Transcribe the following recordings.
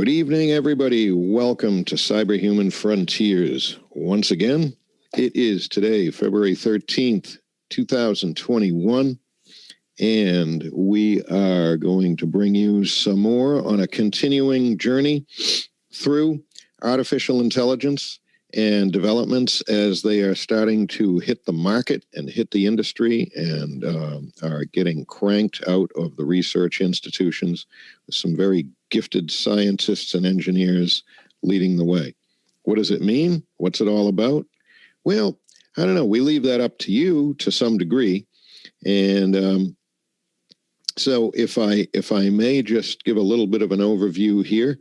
Good evening, everybody. Welcome to Cyberhuman Frontiers. Once again, it is today, February 13th, 2021, and we are going to bring you some more on a continuing journey through artificial intelligence and developments as they are starting to hit the market and hit the industry and are getting cranked out of the research institutions with some very gifted scientists and engineers leading the way. What does it mean? What's it all about? Well, I don't know. We leave that up to you to some degree. And so if I may just give a little bit of an overview here,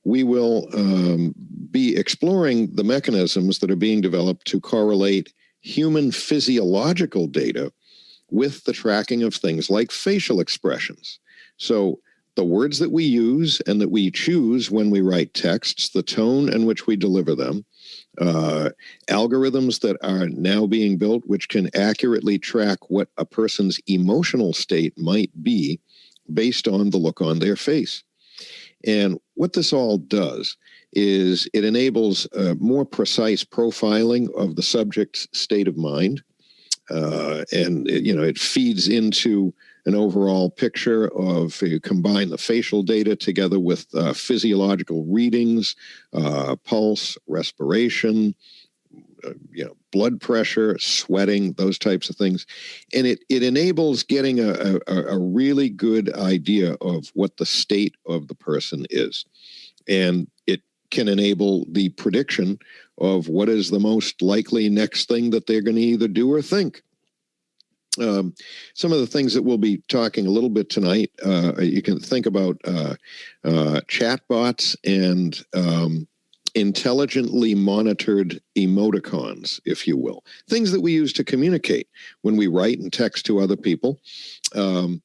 we will be exploring the mechanisms that are being developed to correlate human physiological data with the tracking of things like facial expressions. So the words that we use and that we choose when we write texts, the tone in which we deliver them, algorithms that are now being built which can accurately track what a person's emotional state might be based on the look on their face. And what this all does is it enables more precise profiling of the subject's state of mind. And it feeds into an overall picture of, you combine the facial data together with physiological readings, pulse, respiration, blood pressure, sweating, those types of things. And it enables getting a really good idea of what the state of the person is. And it can enable the prediction of what is the most likely next thing that they're going to either do or think. Some of the things that we'll be talking a little bit tonight, you can think about chatbots and intelligently monitored emoticons, if you will, things that we use to communicate when we write and text to other people. We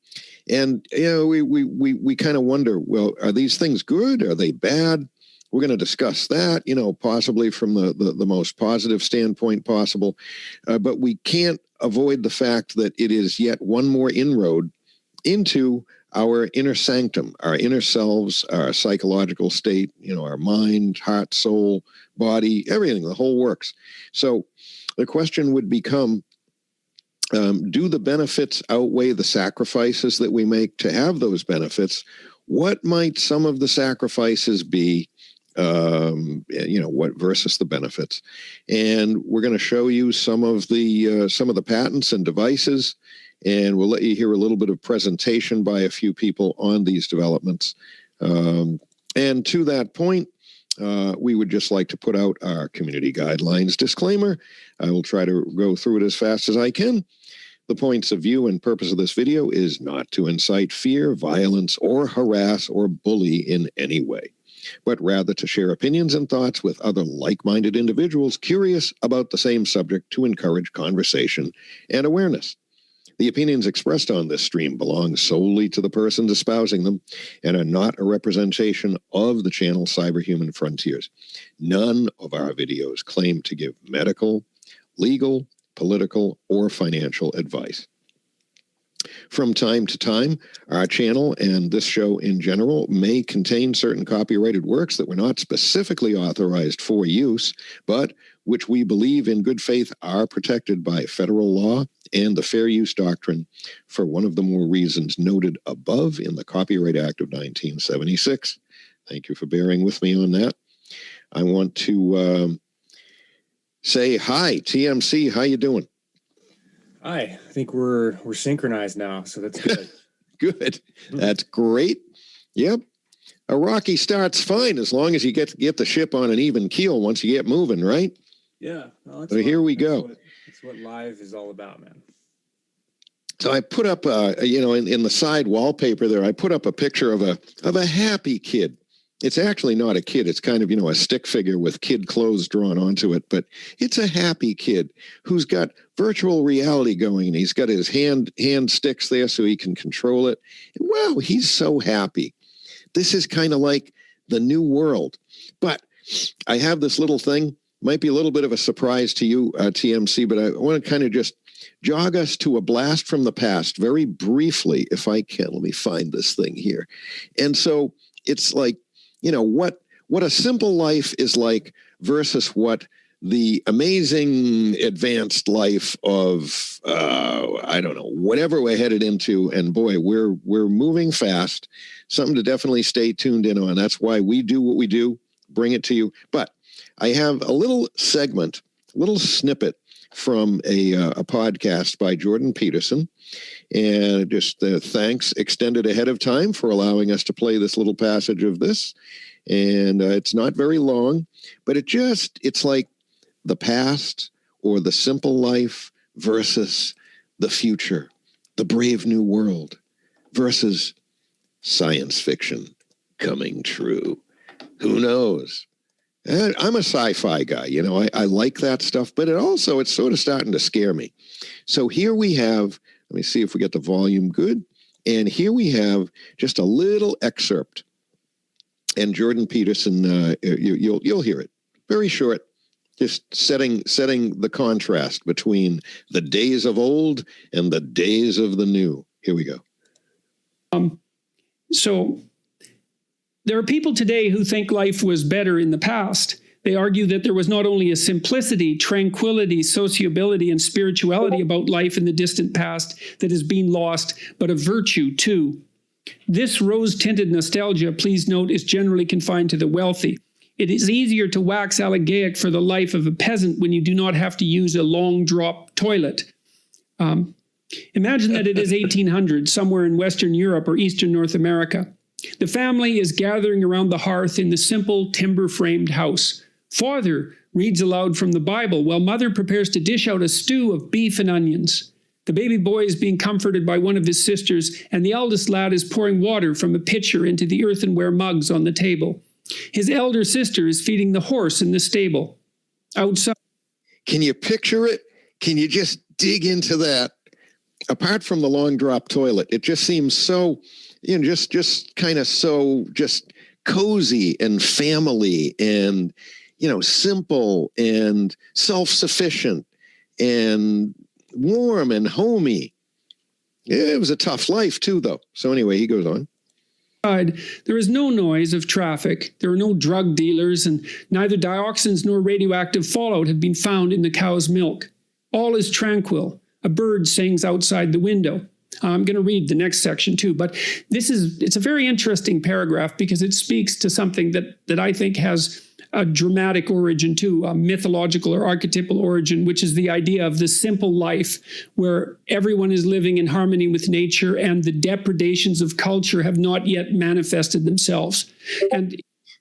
kind of wonder, well, are these things good? Are they bad? We're going to discuss that, possibly from the most positive standpoint possible. But we can't avoid the fact that it is yet one more inroad into our inner sanctum, our inner selves, our psychological state, our mind, heart, soul, body, everything, the whole works. So the question would become, do the benefits outweigh the sacrifices that we make to have those benefits? What might some of the sacrifices be? What versus the benefits? And we're going to show you some of the patents and devices, and we'll let you hear a little bit of presentation by a few people on these developments. And to that point, we would just like to put out our community guidelines disclaimer. I will try to go through it as fast as I can. The points of view and purpose of this video is not to incite fear, violence, or harass or bully in any way, but rather to share opinions and thoughts with other like-minded individuals curious about the same subject to encourage conversation and awareness. The opinions expressed on this stream belong solely to the persons espousing them and are not a representation of the channel Cyberhuman Frontiers. None of our videos claim to give medical, legal, political, or financial advice. From time to time, our channel and this show in general may contain certain copyrighted works that were not specifically authorized for use, but which we believe in good faith are protected by federal law and the Fair Use Doctrine for one of the more reasons noted above in the Copyright Act of 1976. Thank you for bearing with me on that. I want to say hi, TMC, how you doing? Hi, I think we're synchronized now, so that's good. Good. That's great. Yep. A rocky start's fine as long as you get the ship on an even keel once you get moving, right? Yeah. Well, so here we go. That's what live is all about, man. So I put up, in the side wallpaper there, I put up a picture of a happy kid. It's actually not a kid. It's kind of, a stick figure with kid clothes drawn onto it. But it's a happy kid who's got virtual reality going. And he's got his hand sticks there so he can control it. And wow, he's so happy. This is kind of like the new world. But I have this little thing. Might be a little bit of a surprise to you, TMC, but I want to kind of just jog us to a blast from the past very briefly, if I can. Let me find this thing here. And so it's like, what a simple life is like versus what the amazing advanced life of I don't know, whatever we're headed into. And boy, we're moving fast. Something to definitely stay tuned in on. That's why we do what we do, bring it to you. But I have a little segment, a little snippet from a podcast by Jordan Peterson. And just thanks extended ahead of time for allowing us to play this little passage of this. And it's not very long, but it's like the past or the simple life versus the future, the brave new world versus science fiction coming true. Who knows? I'm a sci-fi guy, I like that stuff, but it's sort of starting to scare me. So here we have, let me see if we get the volume good. And here we have just a little excerpt. And Jordan Peterson, you'll hear it. Very short, just setting the contrast between the days of old and the days of the new. Here we go. So there are people today who think life was better in the past. They argue that there was not only a simplicity, tranquility, sociability, and spirituality about life in the distant past that has been lost, but a virtue too. This rose-tinted nostalgia, please note, is generally confined to the wealthy. It is easier to wax elegiac for the life of a peasant when you do not have to use a long drop toilet. Imagine that it is 1800, somewhere in Western Europe or Eastern North America. The family is gathering around the hearth in the simple timber-framed house. Father reads aloud from the Bible while mother prepares to dish out a stew of beef and onions. The baby boy is being comforted by one of his sisters, and the eldest lad is pouring water from a pitcher into the earthenware mugs on the table. His elder sister is feeding the horse in the stable. Outside. Can you picture it? Can you just dig into that? Apart from the long drop toilet, it just seems so, just kind of so just cozy and family and, simple and self-sufficient and warm and homey. It was a tough life too, though. So anyway, he goes on. There is no noise of traffic. There are no drug dealers, and neither dioxins nor radioactive fallout have been found in the cow's milk. All is tranquil. A bird sings outside the window. I'm going to read the next section too, but it's a very interesting paragraph because it speaks to something that I think has a dramatic origin too, a mythological or archetypal origin, which is the idea of the simple life where everyone is living in harmony with nature and the depredations of culture have not yet manifested themselves. And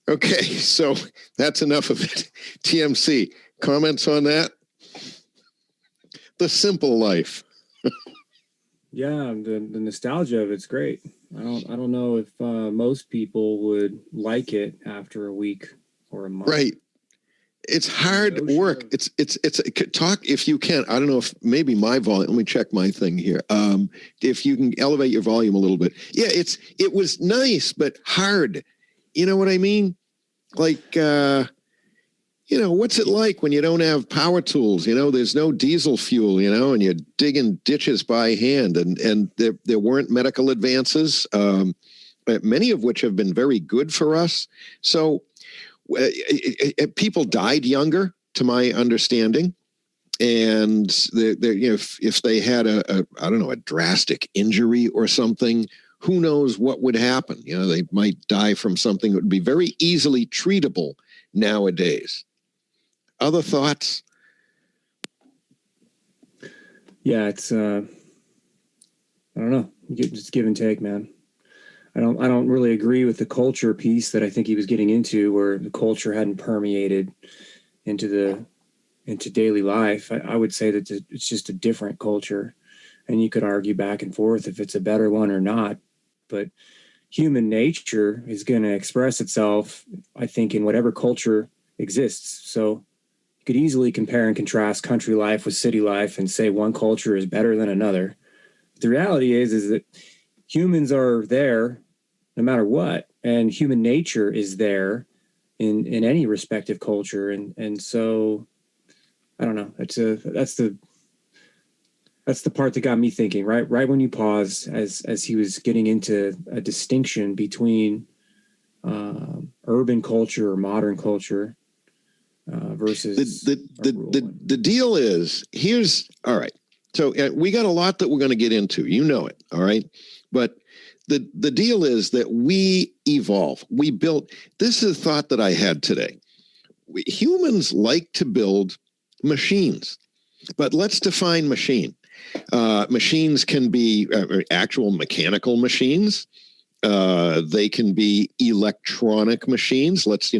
okay, so that's enough of it. TMC, comments on that? The simple life. Yeah, the nostalgia of it's great. I don't know if most people would like it after a week or a month. Right. It's hard work. It's talk if you can. I don't know if maybe my volume. Let me check my thing here. If you can elevate your volume a little bit. Yeah, it was nice but hard. You know what I mean? Like what's it like when you don't have power tools? There's no diesel fuel, and you're digging ditches by hand, and there weren't medical advances, many of which have been very good for us. So people died younger, to my understanding, and if they had a drastic injury or something, who knows what would happen? They might die from something that would be very easily treatable nowadays. Other thoughts? Yeah, it's I don't know. Just give and take, man. I don't really agree with the culture piece that I think he was getting into, where the culture hadn't permeated into daily life. I would say that it's just a different culture, and you could argue back and forth if it's a better one or not. But human nature is going to express itself, I think, in whatever culture exists. So you could easily compare and contrast country life with city life and say one culture is better than another. But the reality is that humans are there no matter what, and human nature is there in any respective culture. And so I don't know. That's the part that got me thinking, right when you pause, as he was getting into a distinction between urban culture or modern culture versus the deal is all right. So we got a lot that we're going to get into. You know it, all right? But the deal is that we evolve. We built. This is a thought that I had today. Humans like to build machines, but let's define machine. Machines can be actual mechanical machines. They can be electronic machines. Let's,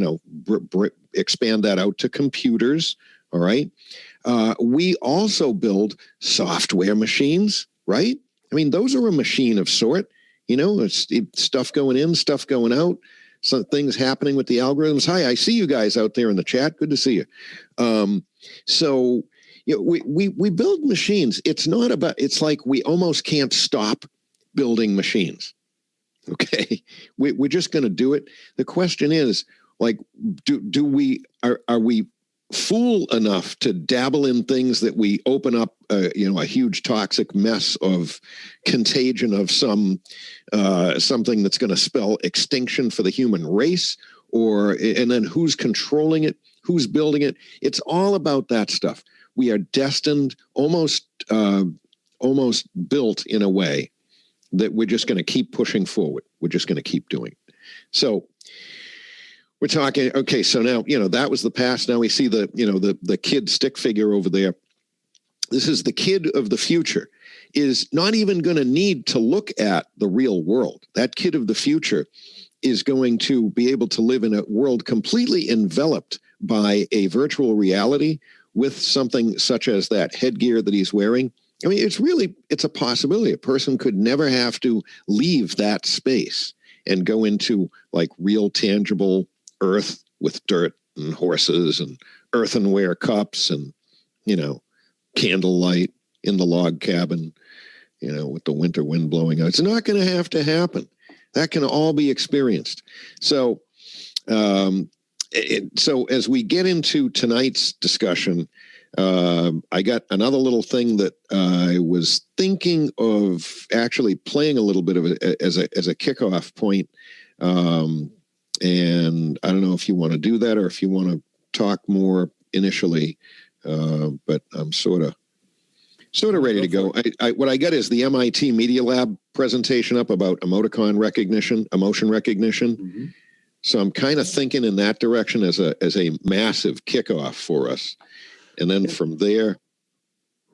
expand that out to computers. All right. We also build software machines, right? I mean, those are a machine of sort. It's stuff going in, stuff going out, some things happening with the algorithms. Hi, I see you guys out there in the chat. Good to see you. So we build machines. It's like we almost can't stop building machines. Okay, we're just going to do it. The question is, like, are we fool enough to dabble in things that we open up, a huge toxic mess of contagion of something that's going to spell extinction for the human race, and then who's controlling it, who's building it? It's all about that stuff. We are destined, almost built in a way that we're just going to keep pushing forward. We're just going to keep doing it. So we're talking, okay, so now, that was the past. Now we see the kid stick figure over there. This is the kid of the future, is not even going to need to look at the real world. That kid of the future is going to be able to live in a world completely enveloped by a virtual reality with something such as that headgear that he's wearing. I mean, it's a possibility. A person could never have to leave that space and go into like real tangible earth with dirt and horses and earthenware cups and, candlelight in the log cabin, with the winter wind blowing out. It's not going to have to happen. That can all be experienced. So, so as we get into tonight's discussion, I got another little thing that I was thinking of actually playing a little bit of it as a kickoff point. And I don't know if you want to do that or if you want to talk more initially, but I'm sort of ready to go. What I got is the MIT Media Lab presentation up about emotion recognition. Mm-hmm. So I'm kind of thinking in that direction as a massive kickoff for us. And then from there,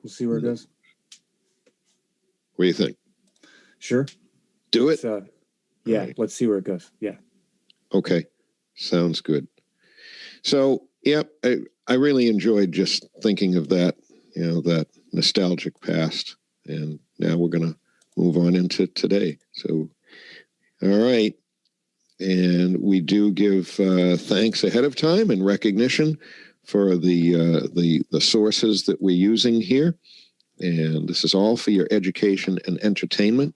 we'll see where it goes. What do you think? Sure. Do it? Yeah, right. Let's see where it goes. Yeah. Okay. Sounds good. So, yep, I really enjoyed just thinking of that, that nostalgic past. And now we're going to move on into today. So, all right. And we do give thanks ahead of time and recognition for the sources that we're using here. And this is all for your education and entertainment.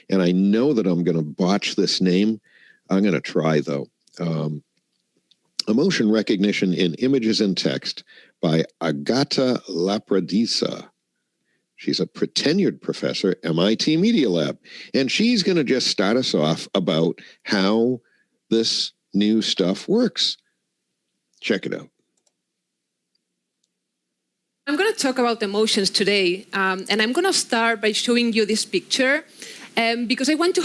And I know that I'm going to botch this name. I'm going to try, though. Emotion Recognition in Images and Text by Agata Lapradisa. She's a tenured professor, MIT Media Lab. And she's going to just start us off about how this new stuff works. Check it out. I'm going to talk about emotions today, and I'm going to start by showing you this picture, because I want to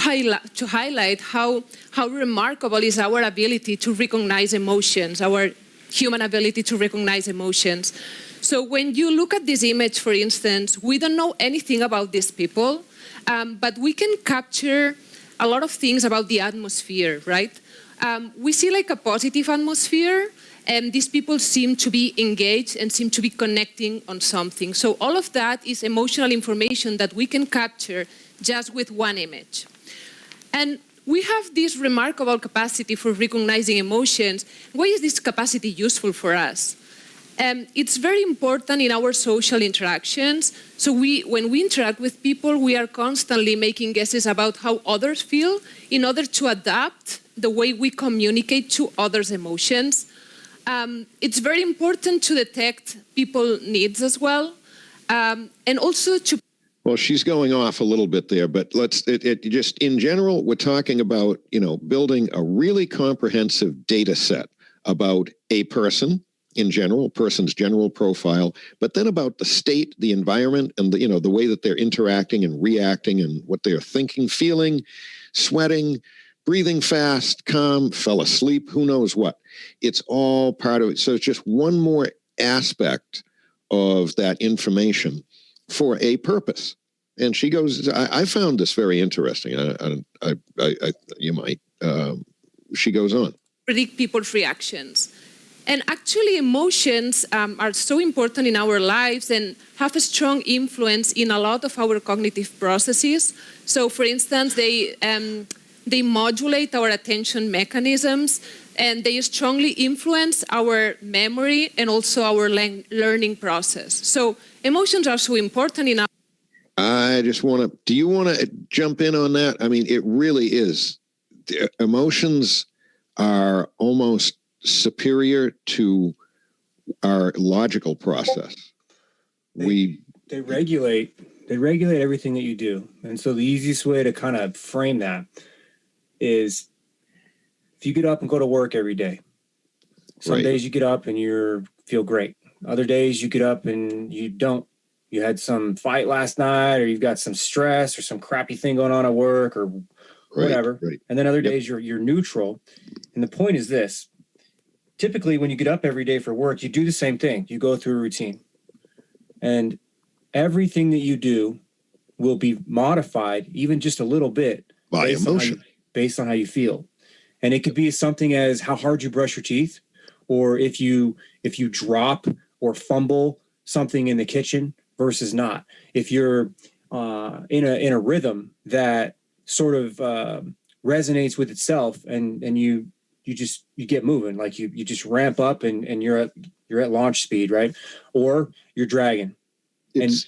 highlight how remarkable is our ability to recognize emotions, our human ability to recognize emotions. So when you look at this image, for instance, we don't know anything about these people, but we can capture a lot of things about the atmosphere, right? We see like a positive atmosphere, and these people seem to be engaged and seem to be connecting on something. So all of that is emotional information that we can capture just with one image. And we have this remarkable capacity for recognizing emotions. Why is this capacity useful for us? It's very important in our social interactions. So when we interact with people, we are constantly making guesses about how others feel in order to adapt the way we communicate to others' emotions. It's very important to detect people's needs as well, and also to... Well, she's going off a little bit there, but it just in general, we're talking about, building a really comprehensive data set about a person in general, person's general profile, but then about the state, the environment, and the way that they're interacting and reacting and what they're thinking, feeling, sweating, breathing fast, calm, fell asleep, who knows what. It's all part of it. So it's just one more aspect of that information for a purpose. And she goes, I found this very interesting. You might. She goes on. Predict people's reactions. And actually, emotions are so important in our lives and have a strong influence in a lot of our cognitive processes. So, for instance, they modulate our attention mechanisms, and they strongly influence our memory and also our learning process. So, emotions are so important in our. I just want to. Do you want to jump in on that? I mean, it really is. Emotions are almost superior to our logical process. They regulate everything that you do. And so the easiest way to kind of frame that is if you get up and go to work every day. Some days you get up and you feel great. Other days you get up and you don't. You had some fight last night, or you've got some stress or some crappy thing going on at work or whatever. Right. And then other days you're neutral. And the point is this. Typically, when you get up every day for work, you do the same thing. You go through a routine. And everything that you do will be modified, even just a little bit, by emotion, based on how you feel. And it could be something as how hard you brush your teeth, or if you drop or fumble something in the kitchen versus not. If you're in a rhythm that sort of resonates with itself, and you get moving, like you just ramp up and you're at launch speed, right? Or you're dragging. It's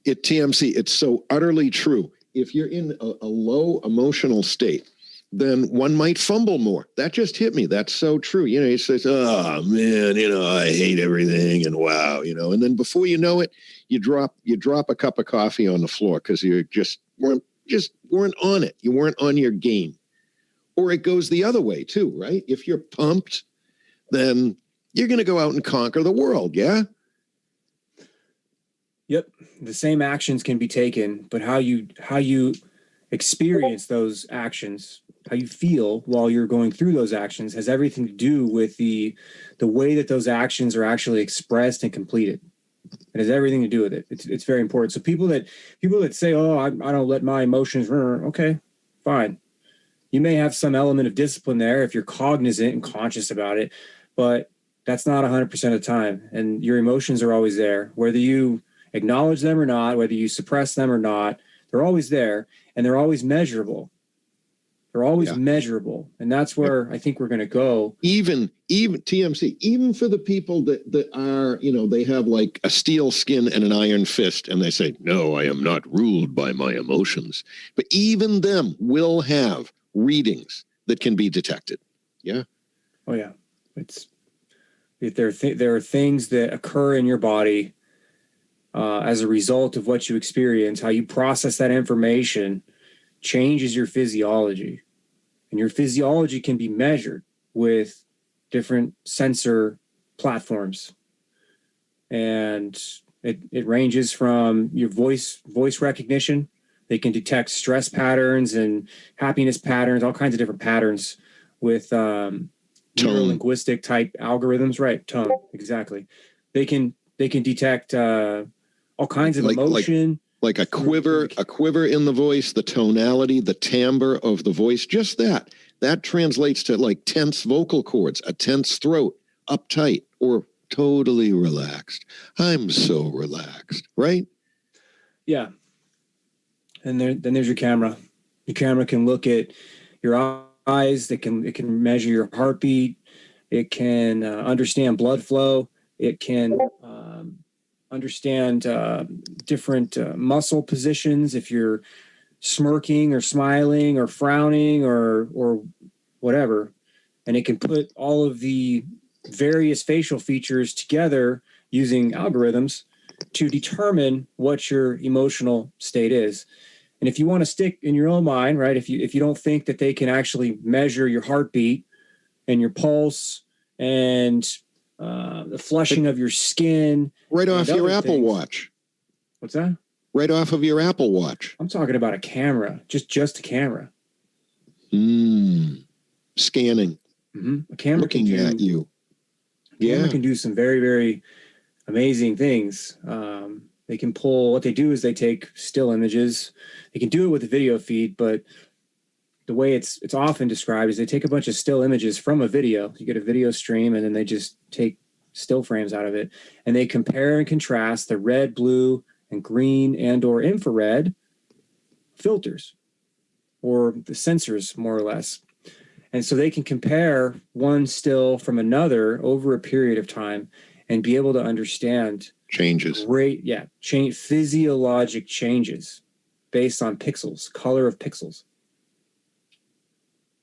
TMC. It's so utterly true. If you're in a low emotional state, then one might fumble more. That just hit me. That's so true. He says, "Oh man, I hate everything," and wow, and then before you know it, you drop a cup of coffee on the floor because you weren't on it. You weren't on your game. Or it goes the other way too, right? If you're pumped, then you're going to go out and conquer the world. Yeah. Yep. The same actions can be taken, but how you experience those actions, how you feel while you're going through those actions has everything to do with the way that those actions are actually expressed and completed. It has everything to do with it. It's very important. So people that say, "Oh, I don't let my emotions," okay, fine. You may have some element of discipline there if you're cognizant and conscious about it, but that's not 100% of the time. And your emotions are always there, whether you acknowledge them or not, whether you suppress them or not. They're always there, and they're always measurable. They're always measurable, and that's where I think we're going to go. Even TMC, even for the people that are, they have like a steel skin and an iron fist, and they say, "No, I am not ruled by my emotions." But even them will have readings that can be detected. Yeah. Oh yeah, there are things that occur in your body as a result of what you experience. How you process that information changes your physiology, and your physiology can be measured with different sensor platforms, and it ranges from your voice recognition. They can detect stress patterns and happiness patterns, all kinds of different patterns with neuro-linguistic type algorithms, right? Tone, exactly. They can detect all kinds of emotion. Like a quiver in the voice, the tonality, the timbre of the voice, just that translates to like tense vocal cords, a tense throat, uptight, or totally relaxed. I'm so relaxed, right? Yeah. And then there's your camera. Your camera can look at your eyes. It can measure your heartbeat. It can understand blood flow. It can understand different muscle positions. If you're smirking or smiling or frowning or whatever, and it can put all of the various facial features together using algorithms to determine what your emotional state is. And if you want to stick in your own mind, right, if you don't think that they can actually measure your heartbeat and your pulse and the flushing of your skin. Right off your Apple things. Watch. What's that? Right off of your Apple Watch. I'm talking about a camera, just a camera. Scanning. Mm-hmm. A camera looking at you. Camera can do some very, very amazing things. They can pull, what they do is they take still images. They can do it with a video feed, but the way it's often described is they take a bunch of still images from a video. You get a video stream, and then they just take still frames out of it, and they compare and contrast the red, blue, and green and or infrared filters, or the sensors, more or less. And so they can compare one still from another over a period of time and be able to understand changes. Physiologic changes based on pixels, color of pixels,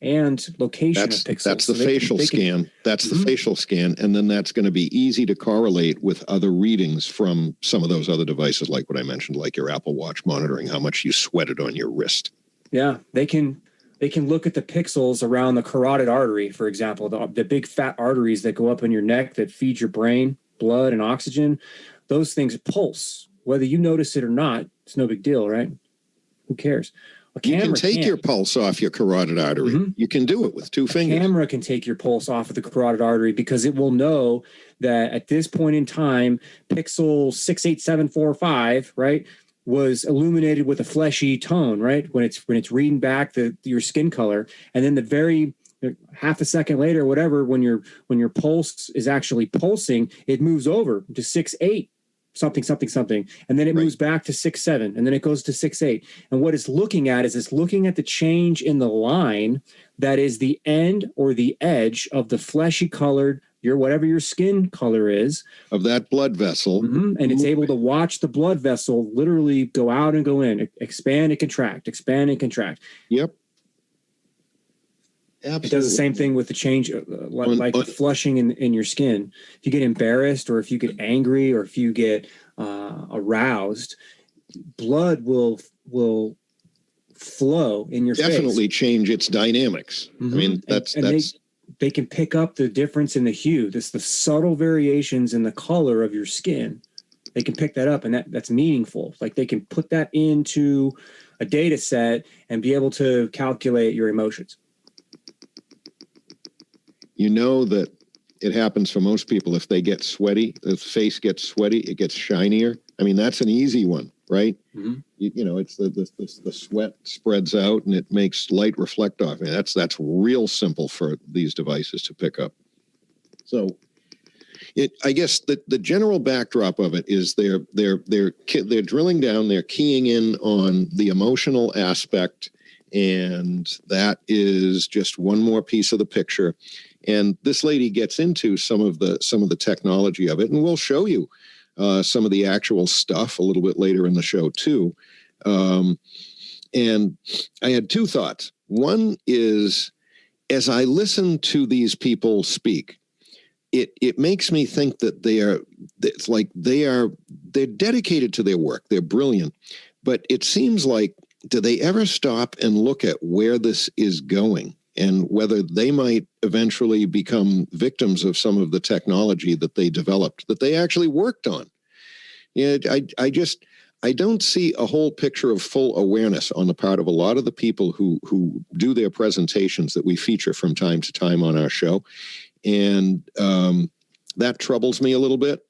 and location of pixels. That's the facial scan. That's the facial scan. And then that's going to be easy to correlate with other readings from some of those other devices, like what I mentioned, like your Apple Watch monitoring how much you sweated on your wrist. Yeah, they can look at the pixels around the carotid artery, for example, the big fat arteries that go up in your neck that feed your brain blood and oxygen. Those things pulse. Whether you notice it or not, it's no big deal, right? Who cares? You can take your pulse off your carotid artery. Mm-hmm. You can do it with two fingers. A camera can take your pulse off of the carotid artery because it will know that at this point in time, pixel 68745, right, was illuminated with a fleshy tone, right? When it's reading back your skin color, and then the very half a second later, whatever, when your pulse is actually pulsing, it moves over to 6.8. Something, and then it moves back to 6.7, and then it goes to 6.8. And what it's looking at is it's looking at the change in the line that is the end or the edge of the fleshy colored, whatever your skin color is, of that blood vessel. Mm-hmm. And it's able to watch the blood vessel literally go out and go in, expand and contract, expand and contract. Yep. Absolutely. It does the same thing with the change, like flushing in your skin. If you get embarrassed, or if you get angry, or if you get aroused, blood will flow in your face. Definitely change its dynamics. Mm-hmm. I mean, that's they can pick up the difference in the hue. That's the subtle variations in the color of your skin. They can pick that up, and that's meaningful. Like they can put that into a data set and be able to calculate your emotions. You know that it happens for most people. If they get sweaty, the face gets sweaty, it gets shinier. I mean, that's an easy one, right? Mm-hmm. You know, it's the sweat spreads out and it makes light reflect off. I mean, that's real simple for these devices to pick up. So I guess the general backdrop of it is they're drilling down, they're keying in on the emotional aspect, and that is just one more piece of the picture. And this lady gets into some of the technology of it, and we'll show you some of the actual stuff a little bit later in the show too. And I had two thoughts. One is, as I listen to these people speak, it makes me think that they're dedicated to their work. They're brilliant, but it seems like, do they ever stop and look at where this is going and whether they might eventually become victims of some of the technology that they developed, that they actually worked on? Yeah, I don't see a whole picture of full awareness on the part of a lot of the people who do their presentations that we feature from time to time on our show. And that troubles me a little bit.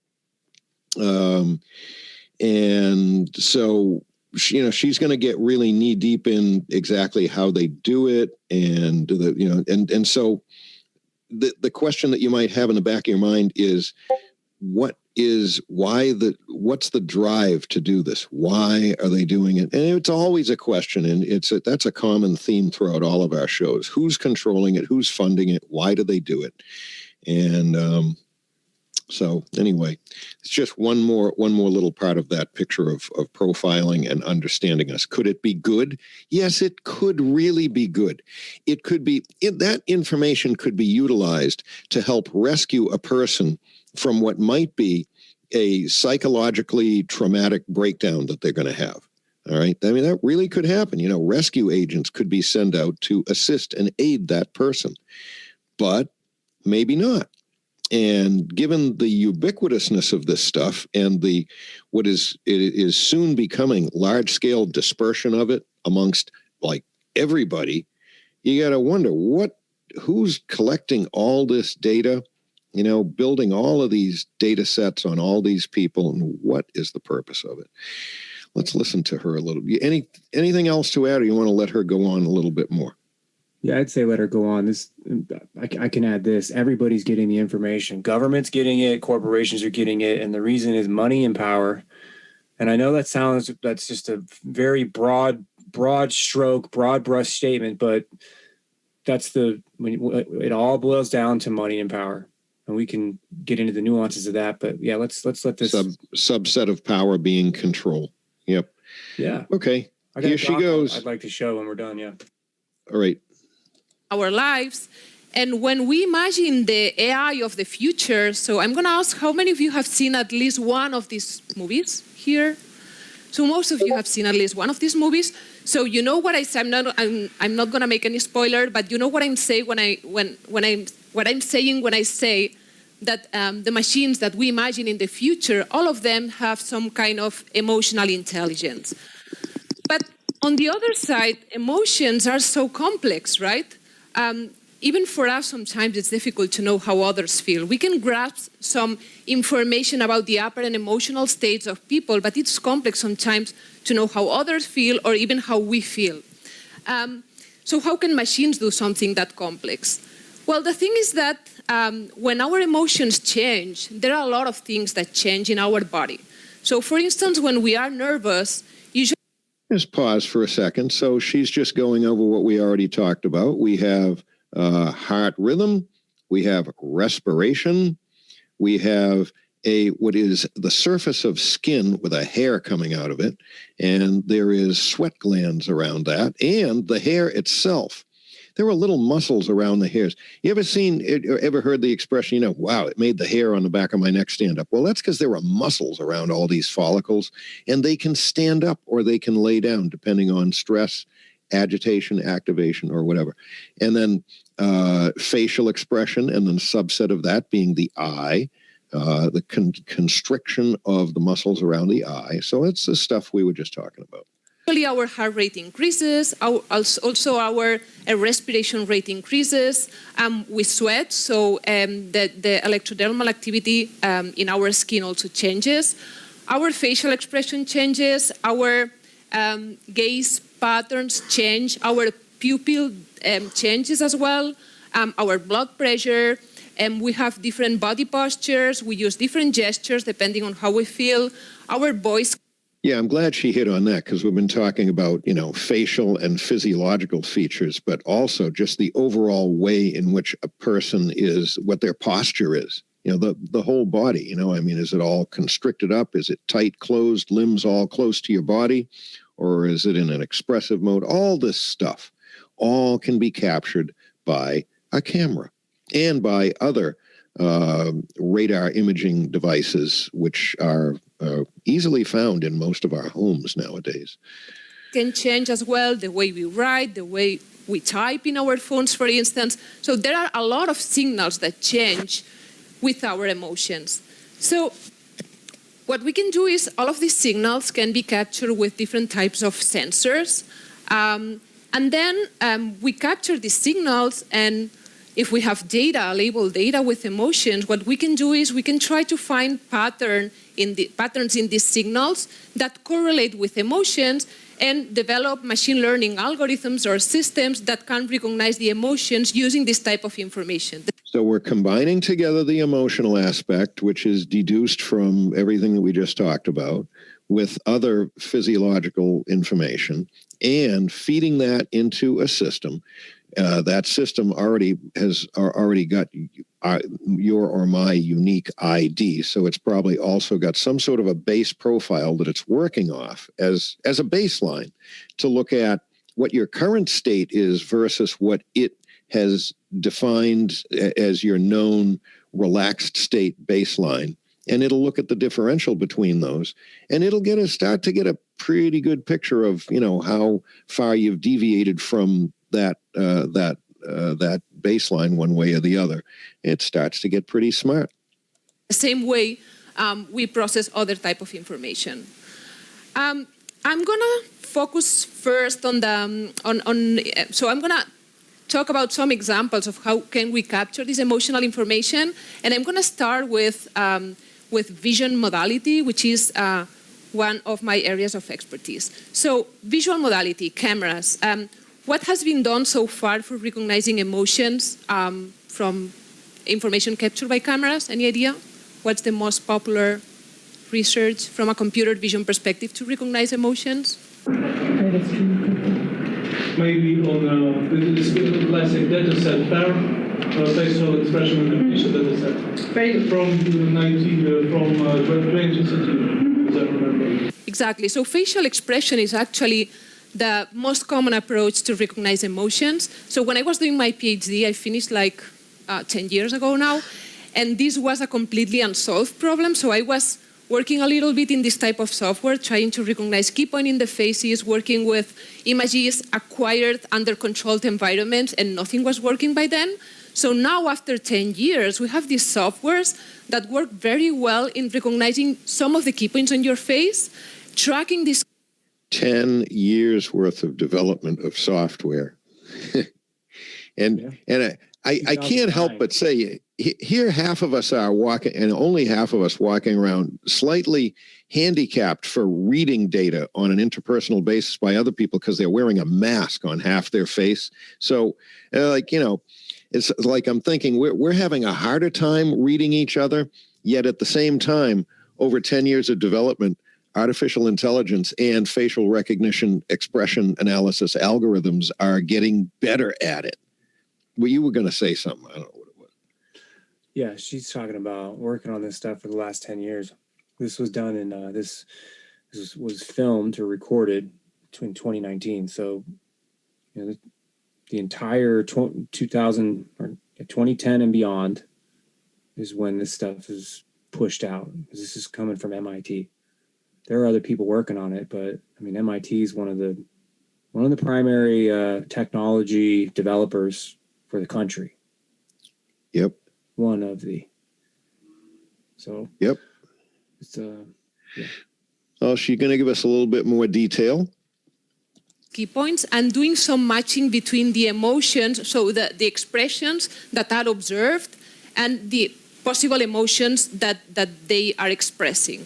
And so, she's going to get really knee deep in exactly how they do it. And, so the question that you might have in the back of your mind is, what's the drive to do this? Why are they doing it? And it's always a question. And that's a common theme throughout all of our shows. Who's controlling it? Who's funding it? Why do they do it? And, so anyway, it's just one more little part of that picture of profiling and understanding us. Could it be good? Yes, it could really be good. It could be, that information could be utilized to help rescue a person from what might be a psychologically traumatic breakdown that they're going to have. All right. I mean, that really could happen. You know, rescue agents could be sent out to assist and aid that person, but maybe not. And given the ubiquitousness of this stuff and it is soon becoming large scale dispersion of it amongst like everybody, you got to wonder who's collecting all this data, you know, building all of these data sets on all these people, and what is the purpose of it? Let's listen to her a little. Anything else to add, or you want to let her go on a little bit more? Yeah, I'd say let her go on. I can add this. Everybody's getting the information. Government's getting it. Corporations are getting it. And the reason is money and power. And I know that's just a very broad stroke, broad brush statement, but it all boils down to money and power. And we can get into the nuances of that. But yeah, let's let this subset of power being control. Yep. Yeah. Okay. Here she goes. I'd like to show when we're done. Yeah. All right. Our lives. And when we imagine the AI of the future, so I'm going to ask how many of you have seen at least one of these movies here? So most of you have seen at least one of these movies. So you know what I say. I'm not going to make any spoiler, but you know what I'm saying when I say that the machines that we imagine in the future, all of them have some kind of emotional intelligence. But on the other side, emotions are so complex, right? Even for us, sometimes it's difficult to know how others feel. We can grasp some information about the apparent emotional states of people, but it's complex sometimes to know how others feel or even how we feel. So how can machines do something that complex? Well, the thing is that when our emotions change, there are a lot of things that change in our body. So for instance, when we are nervous, usually... Just pause for a second. So she's just going over what we already talked about. We have heart rhythm, we have respiration, we have what is the surface of skin with a hair coming out of it, and there is sweat glands around that, and the hair itself. There were little muscles around the hairs. You ever heard the expression, you know, wow, it made the hair on the back of my neck stand up? Well, that's because there are muscles around all these follicles, and they can stand up or they can lay down depending on stress, agitation, activation, or whatever. And then facial expression, and then subset of that being the eye, the constriction of the muscles around the eye. So it's the stuff we were just talking about. Our heart rate increases, also our respiration rate increases. We sweat, so the electrodermal activity in our skin also changes. Our facial expression changes, our gaze patterns change, our pupil changes as well, our blood pressure, we have different body postures, we use different gestures depending on how we feel, our voice. Yeah, I'm glad she hit on that, because we've been talking about, you know, facial and physiological features, but also just the overall way in which a person is, what their posture is. You know, the whole body, you know, I mean, is it all constricted up? Is it tight, closed, limbs all close to your body? Or is it in an expressive mode? All this stuff, all can be captured by a camera and by other radar imaging devices, which are easily found in most of our homes nowadays. Can change as well the way we write, the way we type in our phones, for instance. So there are a lot of signals that change with our emotions. So what we can do is all of these signals can be captured with different types of sensors. And then we capture these signals, and if we have data, labeled data with emotions, what we can do is we can try to find patterns in these signals that correlate with emotions and develop machine learning algorithms or systems that can recognize the emotions using this type of information. So we're combining together the emotional aspect, which is deduced from everything that we just talked about, with other physiological information, and feeding that into a system. That system already got your or my unique ID, so it's probably also got some sort of a base profile that it's working off as a baseline to look at what your current state is versus what it has defined as your known relaxed state baseline, and it'll look at the differential between those, and it'll start to get a pretty good picture of, how far you've deviated from that baseline one way or the other. It starts to get pretty smart. The same way we process other type of information. I'm gonna focus first on so I'm gonna talk about some examples of how can we capture this emotional information, and I'm gonna start with vision modality, which is one of my areas of expertise. So visual modality, cameras. What has been done so far for recognizing emotions from information captured by cameras? Any idea? What's the most popular research from a computer vision perspective to recognize emotions? Maybe on this classic data set, facial expression recognition data set from 2016, as I remember. Exactly. So facial expression is actually the most common approach to recognize emotions. So when I was doing my PhD, I finished 10 years ago now, and this was a completely unsolved problem. So I was working a little bit in this type of software, trying to recognize key point in the faces, working with images acquired under controlled environments, and nothing was working by then. So now, after 10 years, we have these softwares that work very well in recognizing some of the key points on your face, tracking this. 10 years worth of development of software. and I can't help but say, here half of us are walking, and only half of us walking around slightly handicapped for reading data on an interpersonal basis by other people because they're wearing a mask on half their face. So, it's like I'm thinking we're having a harder time reading each other, yet at the same time, over 10 years of development, artificial intelligence and facial recognition expression analysis algorithms are getting better at it. Well, you were going to say something. I don't know what it was. Yeah, she's talking about working on this stuff for the last 10 years. This was done in, this was filmed or recorded between 2019. So, the entire 2000 or 2010 and beyond is when this stuff is pushed out. This is coming from MIT. There are other people working on it, but MIT is one of the primary technology developers for the country. Yep. One of the. So. Yep. It's yeah. Oh, she's going to give us a little bit more detail. Key points and doing some matching between the emotions, so the expressions that are observed and the possible emotions that they are expressing.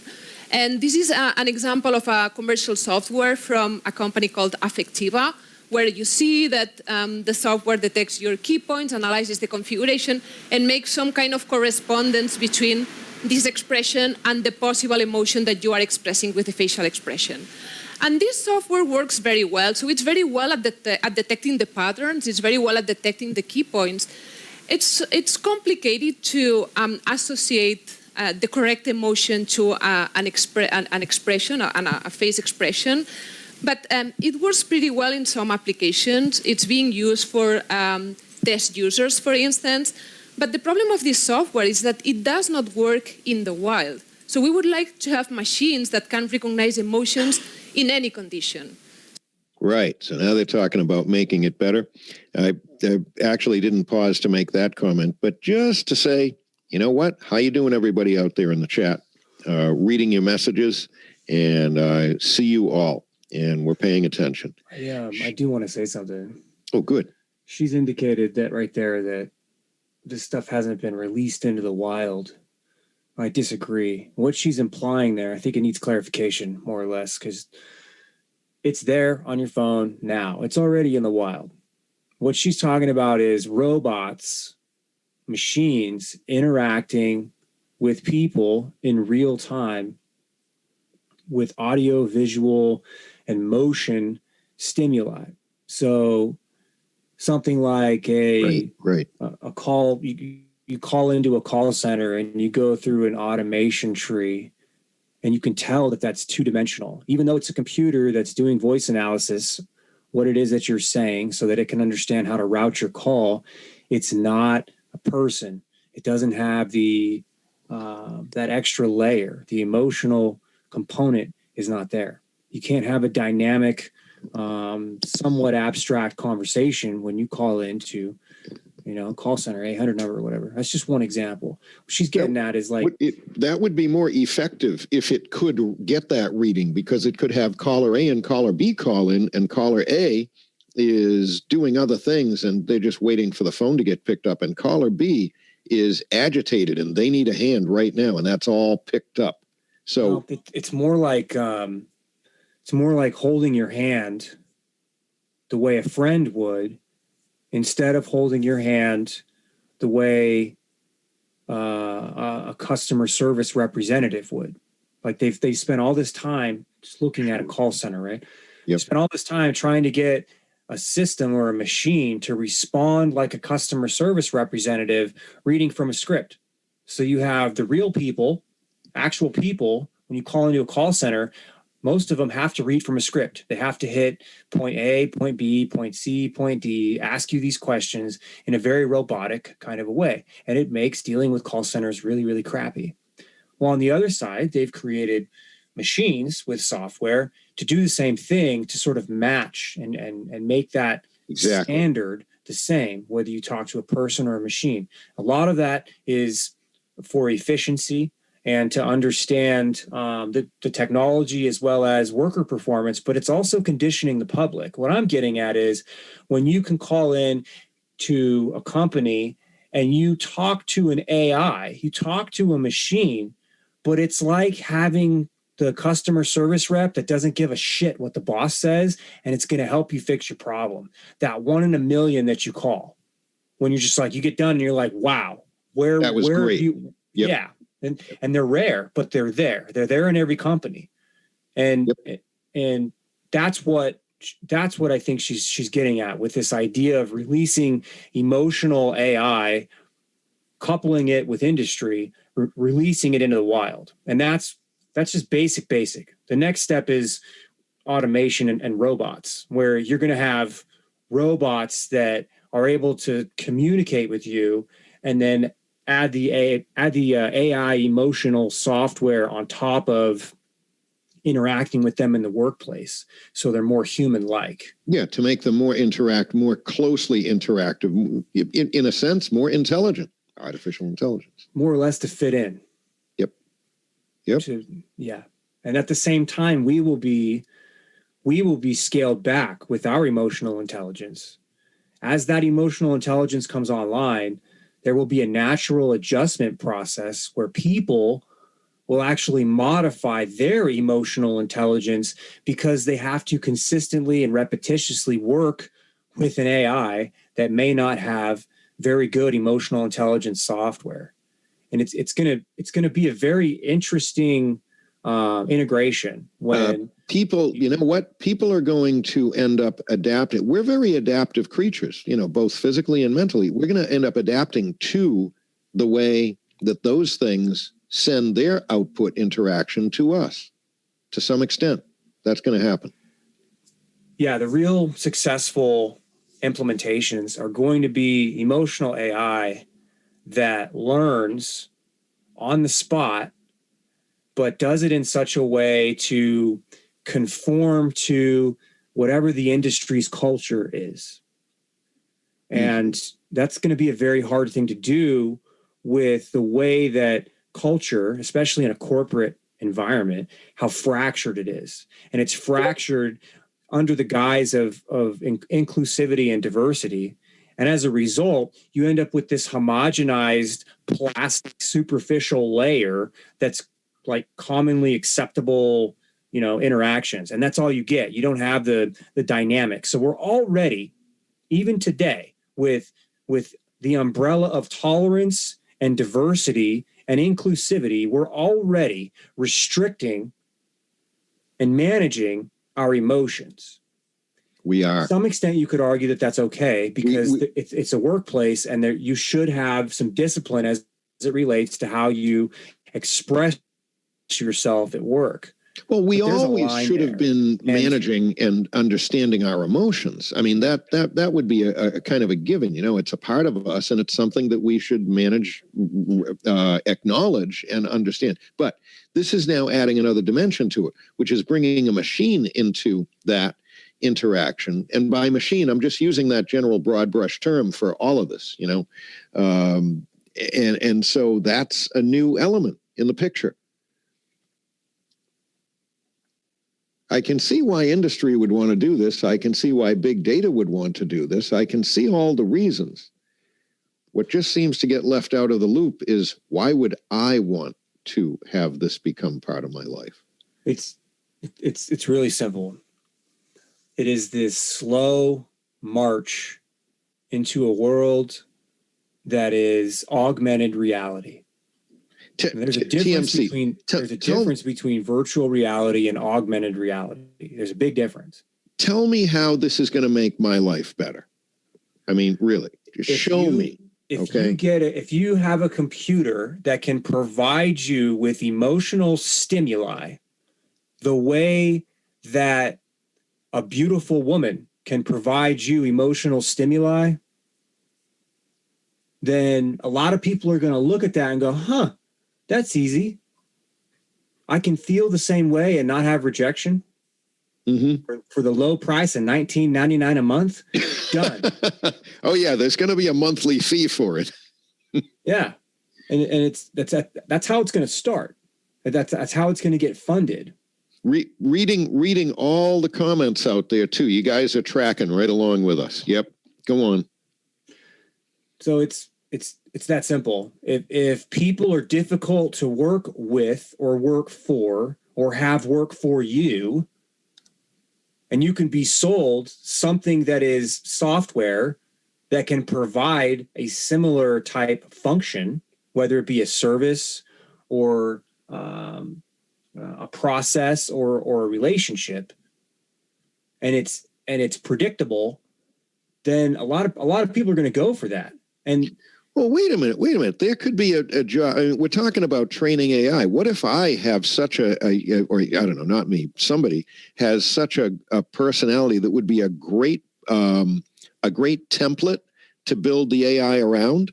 And this is an example of a commercial software from a company called Affectiva, where you see that the software detects your key points, analyzes the configuration, and makes some kind of correspondence between this expression and the possible emotion that you are expressing with the facial expression. And this software works very well. So it's very well at detecting the patterns. It's very well at detecting the key points. It's complicated to associate the correct emotion to an expression, a face expression. But it works pretty well in some applications. It's being used for test users, for instance. But the problem of this software is that it does not work in the wild. So we would like to have machines that can recognize emotions in any condition. Right. So now they're talking about making it better. I actually didn't pause to make that comment, but just to say, you know what? How you doing, everybody out there in the chat? Reading your messages, and I see you all, and we're paying attention. Yeah, I do want to say something. Oh, good. She's indicated that right there that this stuff hasn't been released into the wild. I disagree. What she's implying there, I think it needs clarification, more or less, because it's there on your phone now. It's already in the wild. What she's talking about is robots, machines interacting with people in real time with audio, visual, and motion stimuli. So something like a call, you call into a call center and you go through an automation tree, and you can tell that that's two-dimensional, even though it's a computer that's doing voice analysis, what it is that you're saying so that it can understand how to route your call. It's not a person. It doesn't have the that extra layer, the emotional component is not there. You can't have a dynamic, somewhat abstract conversation when you call into, call center 800 number or whatever. That's just one example. What she's getting at is like that would be more effective if it could get that reading, because it could have caller A and caller B call in, and caller A is doing other things and they're just waiting for the phone to get picked up, and caller B is agitated and they need a hand right now, and that's all picked up. So it's more like holding your hand the way a friend would, instead of holding your hand the way a customer service representative would. Like they spent all this time just looking at a call center, right? Yep. They spent all this time trying to get a system or a machine to respond like a customer service representative reading from a script. So you have the real people, actual people, when you call into a call center, most of them have to read from a script. They have to hit point A, point B, point C, point D, ask you these questions in a very robotic kind of a way. And it makes dealing with call centers really, really crappy. Well, on the other side, they've created machines with software to do the same thing, to sort of match and make that standard the same, whether you talk to a person or a machine. A lot of that is for efficiency and to understand the technology as well as worker performance, but it's also conditioning the public. What I'm getting at is when you can call in to a company and you talk to an AI, you talk to a machine, but it's like having the customer service rep that doesn't give a shit what the boss says, and it's going to help you fix your problem. That 1 in a million that you call, when you're just like, you get done and you're like, wow, where great. You, yep. Yeah. And they're rare, but they're there. They're there in every company. And and that's what I think she's getting at with this idea of releasing emotional AI, coupling it with industry, releasing it into the wild. And that's just basic. The next step is automation and robots, where you're going to have robots that are able to communicate with you, and then add the AI emotional software on top of interacting with them in the workplace, so they're more human-like. Yeah, to make them more closely interactive, in a sense, more intelligent, artificial intelligence. More or less to fit in. Yep. And at the same time, we will be scaled back with our emotional intelligence. As that emotional intelligence comes online, there will be a natural adjustment process where people will actually modify their emotional intelligence because they have to consistently and repetitiously work with an AI that may not have very good emotional intelligence software. And it's gonna be a very interesting integration when people, people are going to end up adapting. We're very adaptive creatures, both physically and mentally. We're going to end up adapting to the way that those things send their output interaction to us. To some extent, that's going to happen. Yeah, the real successful implementations are going to be emotional AI that learns on the spot, but does it in such a way to conform to whatever the industry's culture is. And that's going to be a very hard thing to do with the way that culture, especially in a corporate environment, how fractured it is. And it's fractured under the guise of inclusivity and diversity. And as a result, you end up with this homogenized plastic superficial layer that's like commonly acceptable, interactions. And that's all you get. You don't have the dynamic. So we're already, even today, with the umbrella of tolerance and diversity and inclusivity, we're already restricting and managing our emotions. We are. To some extent, you could argue that that's okay because it's a workplace, and you should have some discipline as it relates to how you express yourself at work. Well, we But there's a always line should have there. been And- managing and understanding our emotions. I mean, that would be a kind of a given. You know, it's a part of us, and it's something that we should manage, acknowledge, and understand. But this is now adding another dimension to it, which is bringing a machine into that interaction. And by machine, I'm just using that general broad brush term for all of this. You know, and so that's a new element in the picture. I can see why industry would want to do this. I can see why big data would want to do this. I can see all the reasons. What just seems to get left out of the loop is, why would I want to have this become part of my life? It's really simple. It is this slow march into a world that is augmented reality. And there's a difference between virtual reality and augmented reality. There's a big difference. Tell me how this is going to make my life better. I mean, really, just show me. If you have a computer that can provide you with emotional stimuli, the way that a beautiful woman can provide you emotional stimuli, then a lot of people are going to look at that and go, huh, that's easy. I can feel the same way and not have rejection for the low price of $19.99 a month. Done. Oh yeah, there's going to be a monthly fee for it. Yeah, and that's how it's going to start. That's how it's going to get funded. Reading all the comments out there too. You guys are tracking right along with us. Yep, go on. So it's that simple. If people are difficult to work with or work for or have work for you, and you can be sold something that is software that can provide a similar type function, whether it be a service or a process or a relationship, and it's predictable, then a lot of people are going to go for that. And well, wait a minute. There could be a job. I mean, we're talking about training AI. What if I have such or I don't know, not me, somebody has such a personality that would be a great template to build the AI around,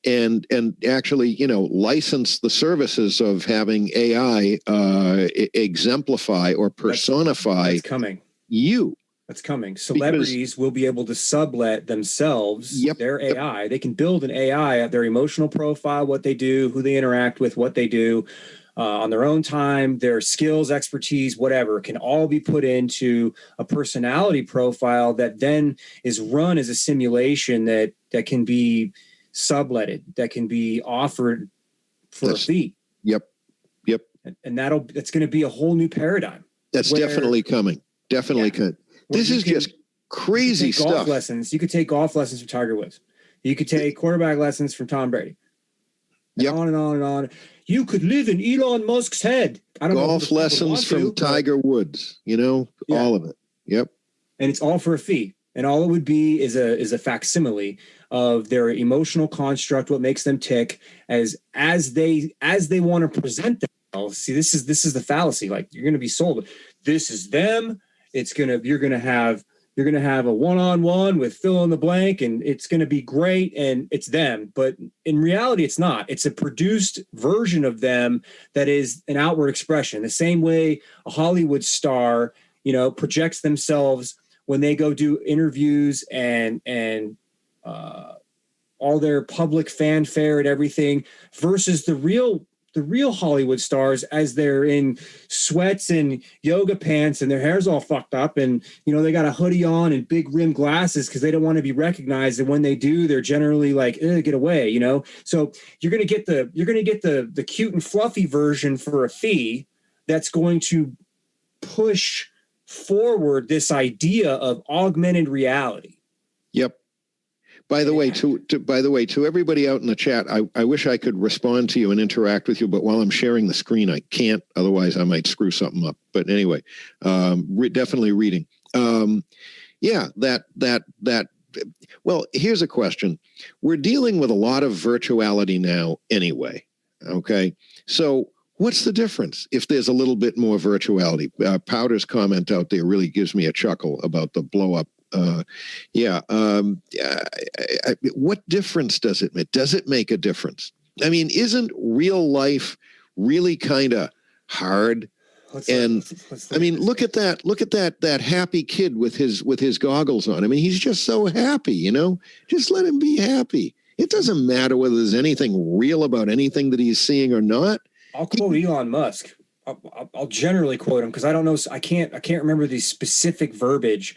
and actually, license the services of having AI exemplify or personify that's coming. you. That's coming. Celebrities will be able to sublet themselves, their AI. They can build an AI, their emotional profile, what they do, who they interact with, what they do on their own time, their skills, expertise, whatever, can all be put into a personality profile that then is run as a simulation that can be subletted, that can be offered for a fee. Yep. And that's going to be a whole new paradigm. That's definitely coming. Definitely could. This is just crazy stuff. Golf lessons. You could take golf lessons from Tiger Woods. You could take quarterback lessons from Tom Brady. And on and on and on. You could live in Elon Musk's head. I don't know. Golf lessons from Tiger Woods. All of it. Yep. And it's all for a fee. And all it would be is a facsimile of their emotional construct, what makes them tick as they want to present themselves. See, this is the fallacy. Like, you're going to be sold. This is them. You're gonna have a one-on-one with fill in the blank, and it's gonna be great, and it's them. But in reality, it's not. It's a produced version of them that is an outward expression. The same way a Hollywood star, projects themselves when they go do interviews and all their public fanfare and everything, versus the real Hollywood stars as they're in sweats and yoga pants and their hair's all fucked up, and they got a hoodie on and big rim glasses because they don't want to be recognized, and when they do, they're generally like, get away, so you're gonna get the cute and fluffy version for a fee that's going to push forward this idea of augmented reality. Yep. By the way, to everybody out in the chat, I wish I could respond to you and interact with you, but while I'm sharing the screen, I can't. Otherwise, I might screw something up. But anyway, definitely reading. Well, here's a question. We're dealing with a lot of virtuality now anyway. Okay. So What's the difference if there's a little bit more virtuality? Powder's comment out there really gives me a chuckle about the blow up. What difference does it make? Does it make a difference? I mean, isn't real life really kind of hard? Look at that. Look at that happy kid with his goggles on. I mean, he's just so happy, you know? Just let him be happy. It doesn't matter whether there's anything real about anything that he's seeing or not. I'll quote Elon Musk. I'll generally quote him because I don't know. I can't remember the specific verbiage,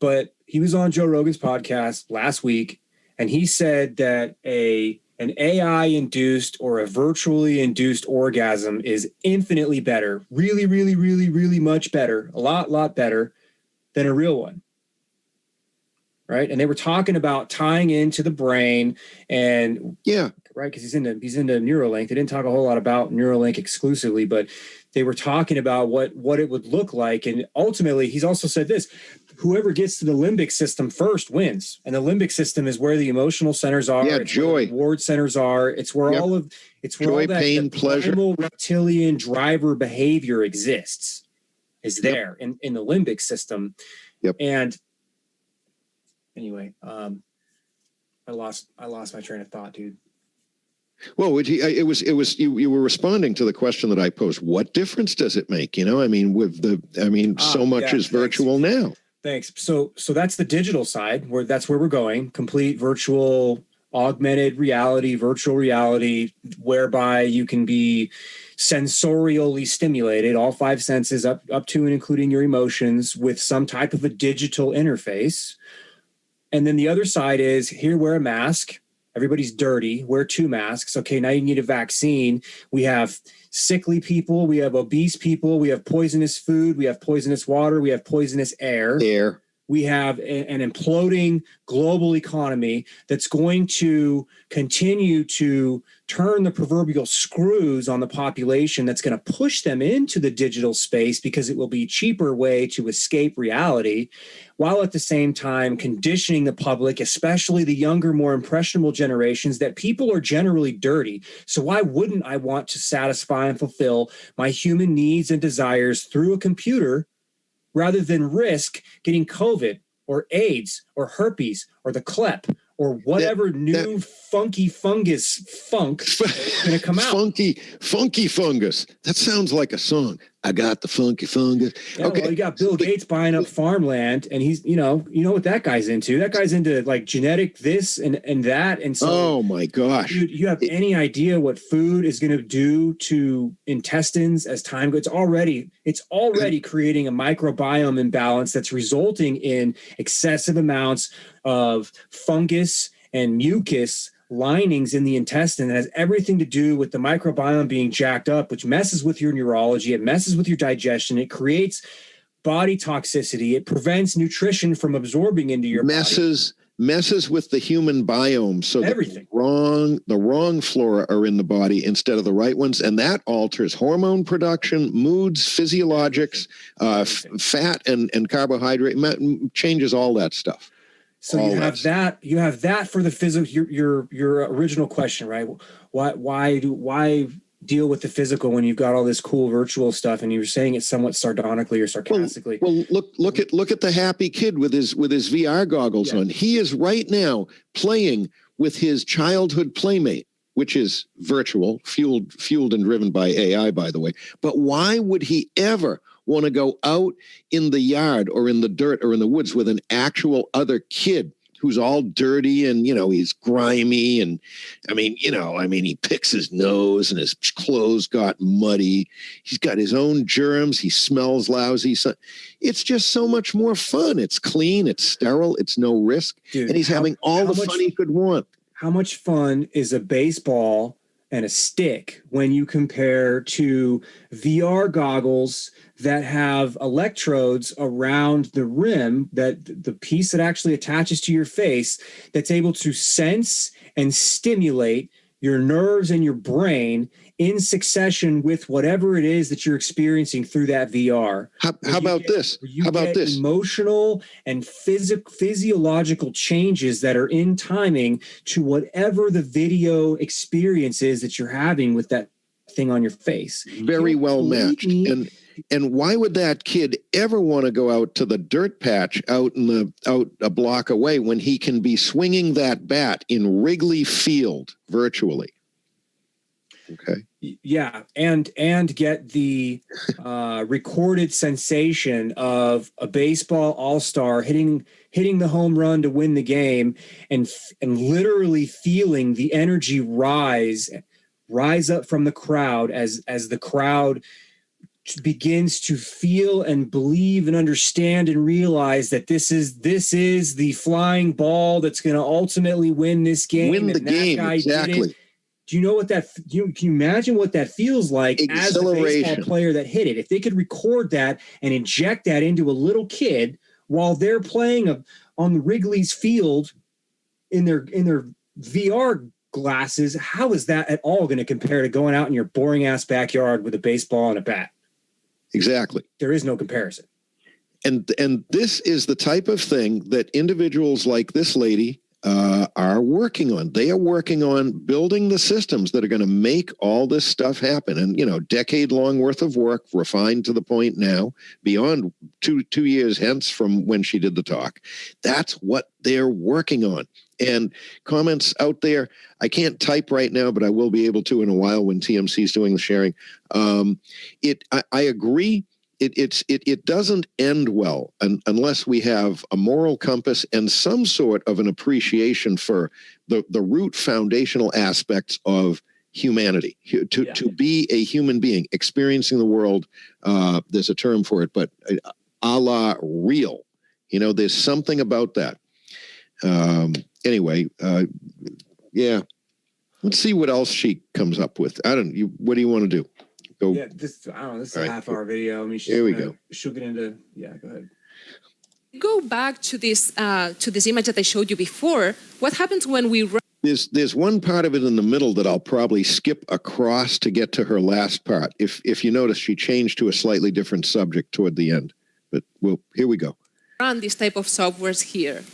but he was on Joe Rogan's podcast last week, and he said that an AI-induced or a virtually induced orgasm is infinitely better, really, really, really, really much better, a lot better than a real one. Right. And they were talking about tying into the brain and right. Because he's into Neuralink. They didn't talk a whole lot about Neuralink exclusively, but they were talking about what it would look like. And ultimately, he's also said this: whoever gets to the limbic system first wins. And the limbic system is where the emotional centers are. Yeah, it's joy. where the reward centers are. It's where joy, pain, pleasure, primal reptilian driver behavior exists. Is there in the limbic system. Yep. And anyway, I lost my train of thought, dude. Well, you were responding to the question that I posed. What difference does it make? You know, I mean, so much is virtual now. Thanks. So that's the digital side that's where we're going. Complete virtual, augmented reality, virtual reality, whereby you can be sensorially stimulated, all five senses up to and including your emotions, with some type of a digital interface. And then the other side is, here, wear a mask. Everybody's dirty. Wear 2 masks. Okay, now you need a vaccine. We have sickly people. We have obese people. We have poisonous food. We have poisonous water. We have poisonous air. We have an imploding global economy that's going to continue to turn the proverbial screws on the population, that's going to push them into the digital space because it will be a cheaper way to escape reality, while at the same time conditioning the public, especially the younger, more impressionable generations, that people are generally dirty. So why wouldn't I want to satisfy and fulfill my human needs and desires through a computer, rather than risk getting COVID or AIDS or herpes or the CLEP or whatever new funky fungus funk is going to come out? Funky fungus. That sounds like a song. I got the funky fungus. Yeah, okay. Well, you got Bill Gates buying up farmland, and he's, you know what that guy's into. That guy's into like genetic this and that. And so, oh my gosh, dude, you have any idea what food is going to do to intestines as time goes? It's already creating a microbiome imbalance that's resulting in excessive amounts of fungus and mucus linings in the intestine. That has everything to do with the microbiome being jacked up, which messes with your neurology. It messes with your digestion. It creates body toxicity. It prevents nutrition from absorbing into your body. Messes with the human biome, so everything. The wrong flora are in the body instead of the right ones, and that alters hormone production, moods, physiologics, fat and carbohydrate, changes all that stuff. So you have that for the physical. Your original question, right? Why deal with the physical when you've got all this cool virtual stuff? And you were saying it somewhat sardonically or sarcastically. Well, look at the happy kid with his VR goggles on. He is right now playing with his childhood playmate, which is virtual, fueled and driven by AI, by the way. But why would he ever want to go out in the yard or in the dirt or in the woods with an actual other kid who's all dirty and, he's grimy and he picks his nose and his clothes got muddy. He's got his own germs. He smells lousy. So it's just so much more fun. It's clean. It's sterile. It's no risk. Dude, and he's having all the fun he could want. How much fun is a baseball and a stick when you compare to VR goggles that have electrodes around the rim, that the piece that actually attaches to your face, that's able to sense and stimulate your nerves and your brain in succession with whatever it is that you're experiencing through that VR. How about this? Emotional and physiological changes that are in timing to whatever the video experience is that you're having with that thing on your face. Very well matched. Me. And why would that kid ever want to go out to the dirt patch out a block away when he can be swinging that bat in Wrigley Field virtually? Okay. Yeah, and get the recorded sensation of a baseball all-star hitting the home run to win the game, and literally feeling the energy rise up from the crowd as the crowd begins to feel and believe and understand and realize that this is the flying ball that's going to ultimately win this game. Win the game, exactly. Do you know what that? Can you imagine what that feels like as the baseball player that hit it? If they could record that and inject that into a little kid while they're playing on the Wrigley's field in their VR glasses, how is that at all going to compare to going out in your boring ass backyard with a baseball and a bat? Exactly. There is no comparison. And this is the type of thing that individuals like this lady are working on. They are working on building the systems that are going to make all this stuff happen. And, decade-long worth of work, refined to the point now, beyond two years hence from when she did the talk. That's what they're working on. And comments out there, I can't type right now, but I will be able to in a while when TMC is doing the sharing. I agree. It doesn't end well unless we have a moral compass and some sort of an appreciation for the root foundational aspects of humanity, to be a human being experiencing the world. There's a term for it, but a la real, there's something about that. Anyway, let's see what else she comes up with. What do you want to do? Go. Yeah, this is a half-hour video. I mean, here we go. She'll get into, go ahead. Go back to this image that I showed you before. What happens when we run? There's one part of it in the middle that I'll probably skip across to get to her last part. If you notice, she changed to a slightly different subject toward the end. But here we go. Run this type of softwares here.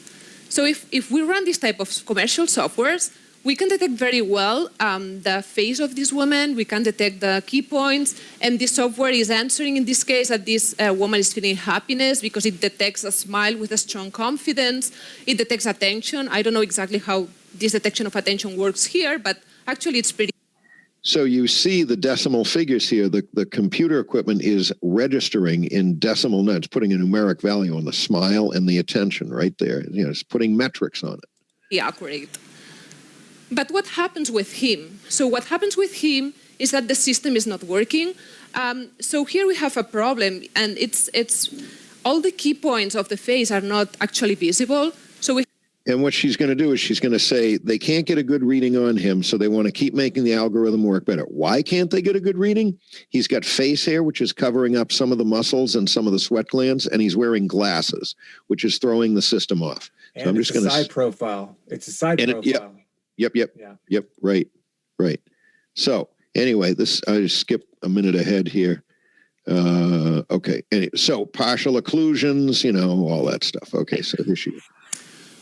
So if we run this type of commercial softwares, we can detect very well the face of this woman. We can detect the key points. And this software is answering, in this case, that this woman is feeling happiness because it detects a smile with a strong confidence. It detects attention. I don't know exactly how this detection of attention works here, but actually it's pretty. So you see the decimal figures here. The computer equipment is registering in decimal notes, putting a numeric value on the smile and the attention right there. It's putting metrics on it. Yeah, accurate. But what happens with him? So what happens with him is that the system is not working. So here we have a problem, and it's all the key points of the face are not actually visible. And what she's going to do is she's going to say they can't get a good reading on him, so they want to keep making the algorithm work better. Why can't they get a good reading? He's got face hair, which is covering up some of the muscles and some of the sweat glands, and he's wearing glasses, which is throwing the system off. And so I'm just going to side profile. It's a side profile. Yep. Right. So anyway, I just skip a minute ahead here. Okay. So partial occlusions, all that stuff. Okay. So here she is.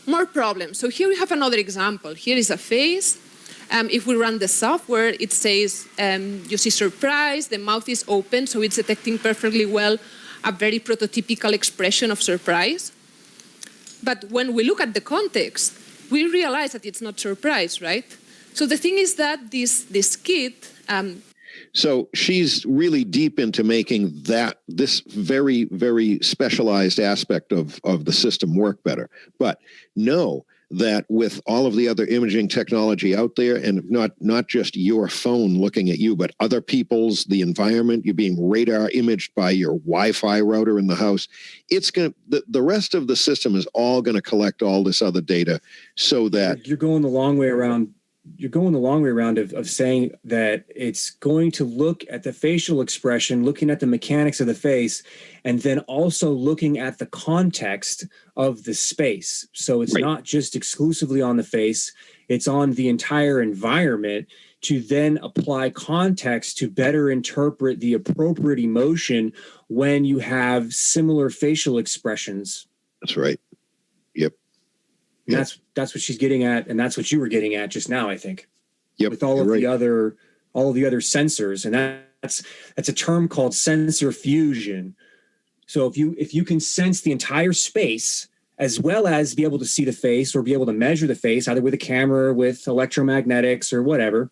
More problems. So here we have another example. Here is a face. If we run the software, it says you see surprise, the mouth is open, so it's detecting perfectly well a very prototypical expression of surprise. But when we look at the context, we realize that it's not surprise, right? So the thing is that this kit. So she's really deep into making this very, very specialized aspect of the system work better. But know that with all of the other imaging technology out there, and not just your phone looking at you, but other people's, the environment, you're being radar imaged by your Wi-Fi router in the house, it's going to, the rest of the system is all going to collect all this other data so that you're going the long way around. You're going the long way around of saying that it's going to look at the facial expression, looking at the mechanics of the face, and then also looking at the context of the space. So it's not just exclusively on the face, it's on the entire environment to then apply context to better interpret the appropriate emotion when you have similar facial expressions. That's right. Yep. That's what she's getting at, and that's what you were getting at just now, I think. Yep. With all of the all of the other sensors. And that's a term called sensor fusion. So if you can sense the entire space, as well as be able to see the face or be able to measure the face, either with a camera, with electromagnetics or whatever,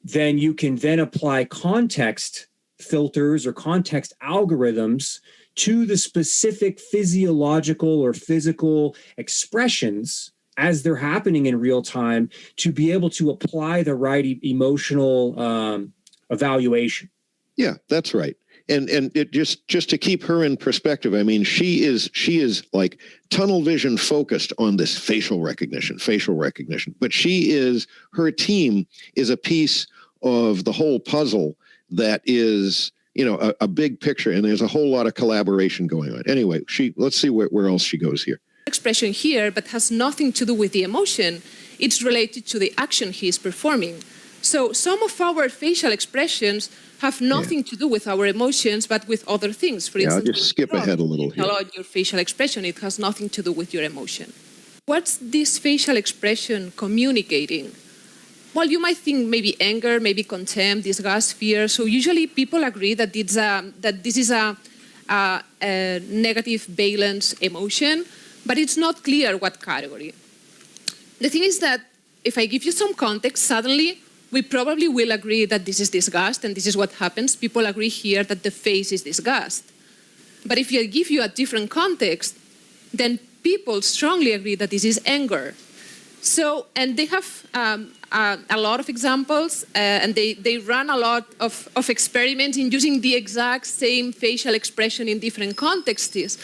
then you can then apply context filters or context algorithms to the specific physiological or physical expressions as they're happening in real time to be able to apply the right emotional evaluation. Yeah, that's right. And it just to keep her in perspective, I mean, she is like tunnel vision focused on this facial recognition, but her team is a piece of the whole puzzle that is, a big picture, and there's a whole lot of collaboration going on. Anyway, let's see where else she goes here. Expression here, but has nothing to do with the emotion. It's related to the action he is performing. So some of our facial expressions have nothing to do with our emotions, but with other things. For instance, I'll just skip ahead a little here. Your facial expression, it has nothing to do with your emotion. What's this facial expression communicating? Well, you might think maybe anger, maybe contempt, disgust, fear. So usually people agree that this is a negative valence emotion, but it's not clear what category. The thing is that if I give you some context, suddenly we probably will agree that this is disgust, and this is what happens. People agree here that the face is disgust. But if I give you a different context, then people strongly agree that this is anger. So, and they have a lot of examples, and they run a lot of experiments in using the exact same facial expression in different contexts.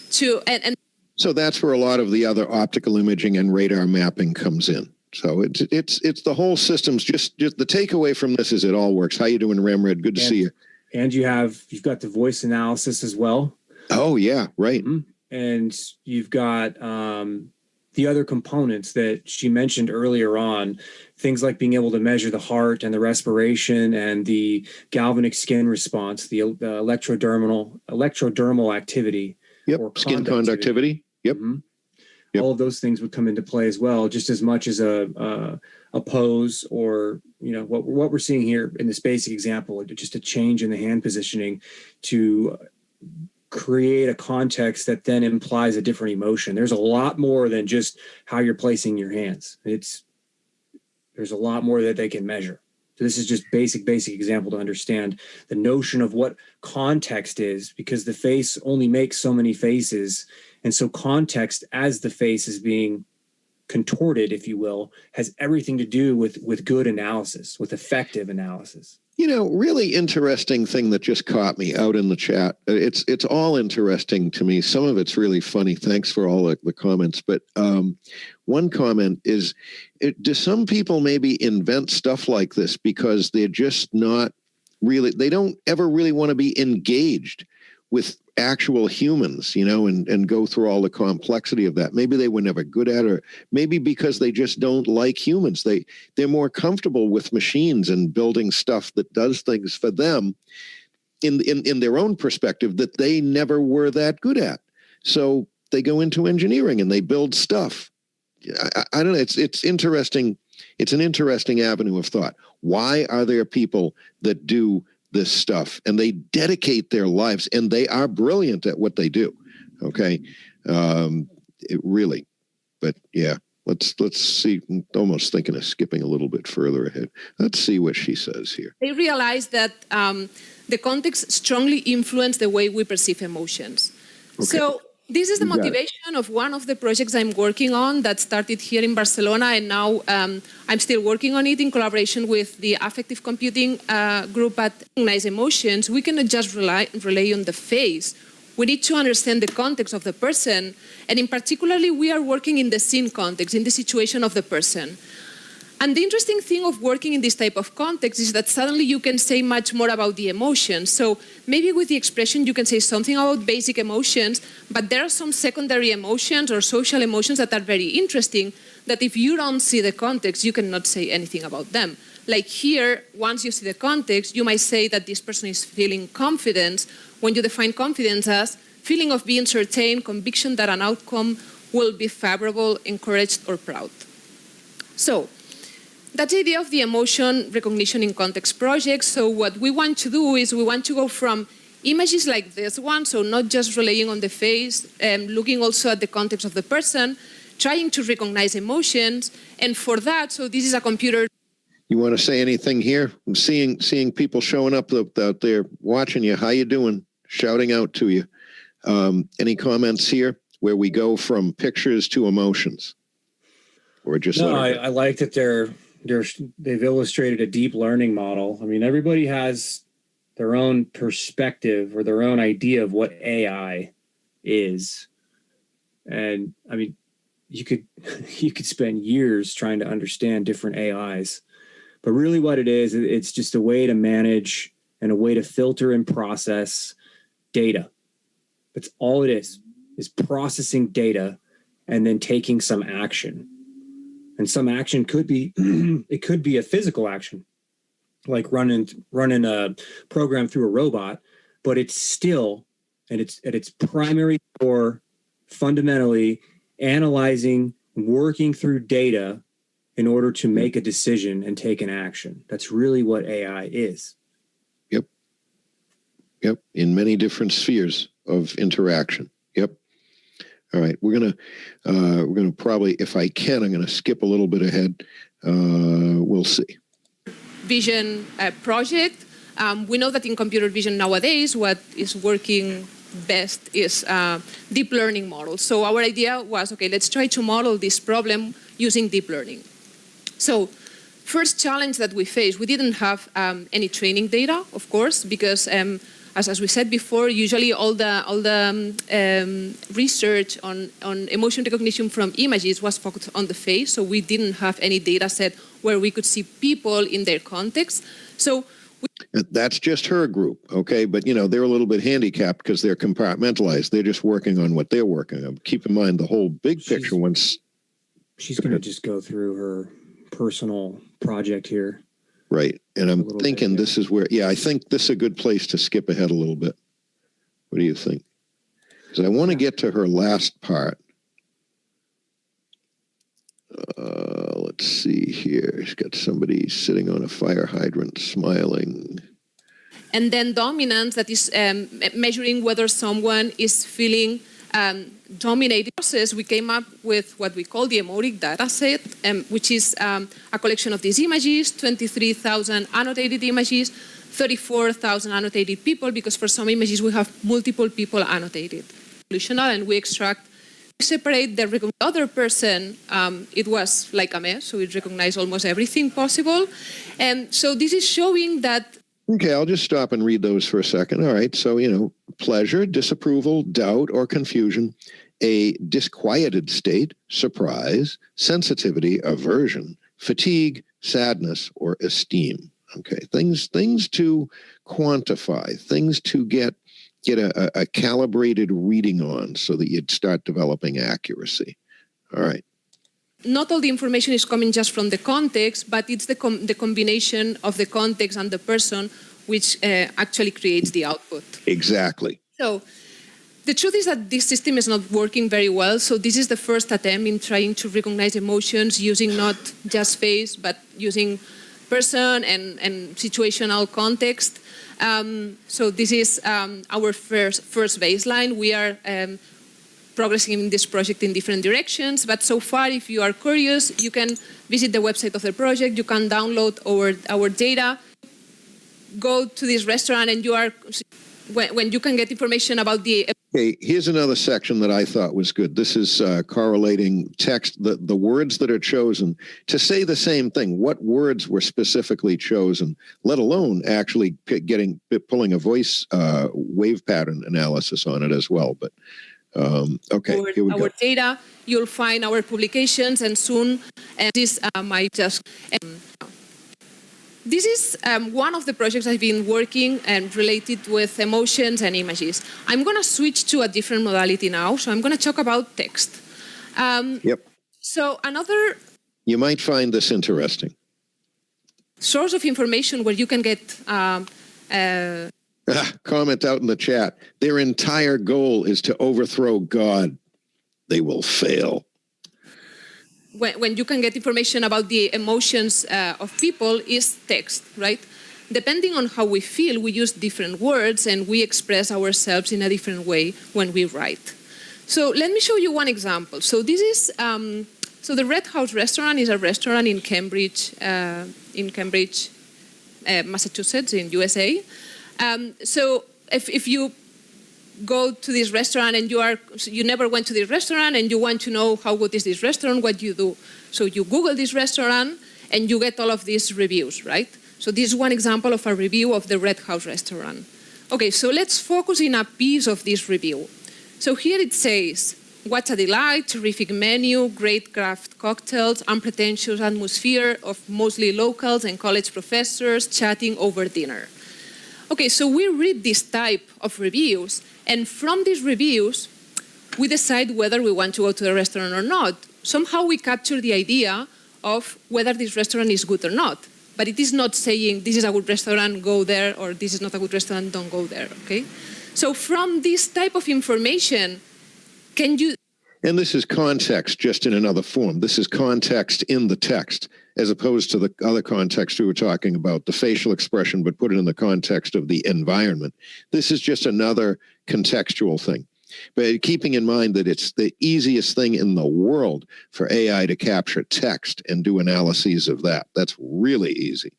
So that's where a lot of the other optical imaging and radar mapping comes in. So it's the whole system's just the takeaway from this is it all works. How you doing, Ramred? Good to see you. And you've got the voice analysis as well. Oh yeah, right. Mm-hmm. And you've got the other components that she mentioned earlier on, things like being able to measure the heart and the respiration and the galvanic skin response, the electrodermal activity. Yep. Skin conductivity. Yep. Mm-hmm. Yep. All of those things would come into play as well, just as much as a pose or, what we're seeing here in this basic example, just a change in the hand positioning to create a context that then implies a different emotion. There's a lot more than just how you're placing your hands. There's a lot more that they can measure. So this is just basic example to understand the notion of what context is, because the face only makes so many faces. And so context, as the face is being contorted, if you will, has everything to do with good analysis, with effective analysis. Really interesting thing that just caught me out in the chat. It's all interesting to me. Some of it's really funny. Thanks for all the comments. But one comment is, do some people maybe invent stuff like this because they're just not really, they don't ever really want to be engaged with actual humans, and go through all the complexity of that. Maybe they were never good at it, or maybe because they just don't like humans. They're more comfortable with machines and building stuff that does things for them in their own perspective that they never were that good at. So they go into engineering and they build stuff. I don't know. It's interesting. It's an interesting avenue of thought. Why are there people that do this stuff and they dedicate their lives and they are brilliant at what they do? Okay. Really, but yeah, let's see. I'm almost thinking of skipping a little bit further ahead. Let's see what she says here. They realize that the context strongly influences the way we perceive emotions. Okay. So this is the motivation of one of the projects I'm working on that started here in Barcelona, and now I'm still working on it in collaboration with the affective computing group at Recognize Emotions. We cannot just rely on the face. We need to understand the context of the person, and in particularly, we are working in the scene context, in the situation of the person. And the interesting thing of working in this type of context is that suddenly you can say much more about the emotions. So maybe with the expression you can say something about basic emotions, but there are some secondary emotions or social emotions that are very interesting that if you don't see the context, you cannot say anything about them. Like here, once you see the context, you might say that this person is feeling confidence when you define confidence as feeling of being certain, conviction that an outcome will be favorable, encouraged, or proud. So that's the idea of the emotion recognition in context project. So what we want to do is we want to go from images like this one, so not just relying on the face, looking also at the context of the person, trying to recognize emotions. And for that, so this is a computer. You want to say anything here? I'm seeing people showing up out there watching you. How you doing? Shouting out to you. Any comments here where we go from pictures to emotions? Or just no, I like that they've illustrated a deep learning model. I mean, everybody has their own perspective or their own idea of what AI is. And I mean, you could spend years trying to understand different AIs, but really what it is, it's just a way to manage and a way to filter and process data. That's all it is processing data and then taking some action. And some action could be, it could be a physical action, like running a program through a robot, but it's still, at its primary core, fundamentally analyzing, working through data in order to make a decision and take an action. That's really what AI is. Yep. In many different spheres of interaction. Yep. All right. We're gonna probably, if I can, I'm gonna skip a little bit ahead. We'll see. Vision project. We know that in computer vision nowadays, what is working best is deep learning models. So our idea was, okay, let's try to model this problem using deep learning. So first challenge that we faced, we didn't have any training data, of course, because as we said before, usually all the research on emotion recognition from images was focused on the face, so we didn't have any data set where we could see people in their context. So that's just her group, okay? But, they're a little bit handicapped because they're compartmentalized. They're just working on what they're working on. Keep in mind the whole big picture once... She's going to just go through her personal project here. Right. And I'm thinking this is where, I think this is a good place to skip ahead a little bit. What do you think? Because I want to get to her last part. Let's see here. She's got somebody sitting on a fire hydrant smiling. And then dominance, that is measuring whether someone is feeling dominated. We came up with what we call the emotic data set, which is a collection of these images, 23,000 annotated images, 34,000 annotated people, because for some images we have multiple people annotated. And we separate the other person. It was like a mess, so it recognized almost everything possible. And so this is showing that. Okay, I'll just stop and read those for a second. All right, so, pleasure, disapproval, doubt, or confusion, a disquieted state, surprise, sensitivity, aversion, fatigue, sadness, or esteem. Okay, things to quantify, things to get a calibrated reading on so that you'd start developing accuracy. All right. Not all the information is coming just from the context, but it's the combination of the context and the person which actually creates the output. Exactly. So the truth is that this system is not working very well. So this is the first attempt in trying to recognize emotions using not just face, but using person and situational context. So this is our first baseline. We are progressing in this project in different directions, but so far, if you are curious, you can visit the website of the project, you can download our data, go to this restaurant, and when you can get information about the... Okay, here's another section that I thought was good. This is correlating text, the words that are chosen to say the same thing. What words were specifically chosen, let alone actually pulling a voice wave pattern analysis on it as well, but... okay, here we go. Our data, you'll find our publications, and soon this might just... This is one of the projects I've been working and related with emotions and images. I'm going to switch to a different modality now, so I'm going to talk about text. Yep. So another... You might find this interesting. Source of information where you can get... Comment out in the chat. Their entire goal is to overthrow God. They will fail. when you can get information about the emotions of people is text, right? Depending on how we feel, we use different words and we express ourselves in a different way when we write. So let me show you one example. So this is, so the Red House restaurant is a restaurant in Cambridge, Massachusetts, in USA. So if you go to this restaurant and you never went to this restaurant and you want to know how good is this restaurant, what do you do? So you Google this restaurant and you get all of these reviews, right? So this is one example of a review of the Red House restaurant. Okay, so let's focus in a piece of this review. So here it says, what a delight, terrific menu, great craft cocktails, unpretentious atmosphere of mostly locals and college professors chatting over dinner. Okay, so we read this type of reviews, and from these reviews, we decide whether we want to go to the restaurant or not. Somehow we capture the idea of whether this restaurant is good or not. But it is not saying this is a good restaurant, go there, or this is not a good restaurant, don't go there, okay? So from this type of information, can you... And this is context just in another form. This is context in the text, as opposed to the other context we were talking about, the facial expression, but put it in the context of the environment. This is just another contextual thing. But keeping in mind that it's the easiest thing in the world for AI to capture text and do analyses of that. That's really easy.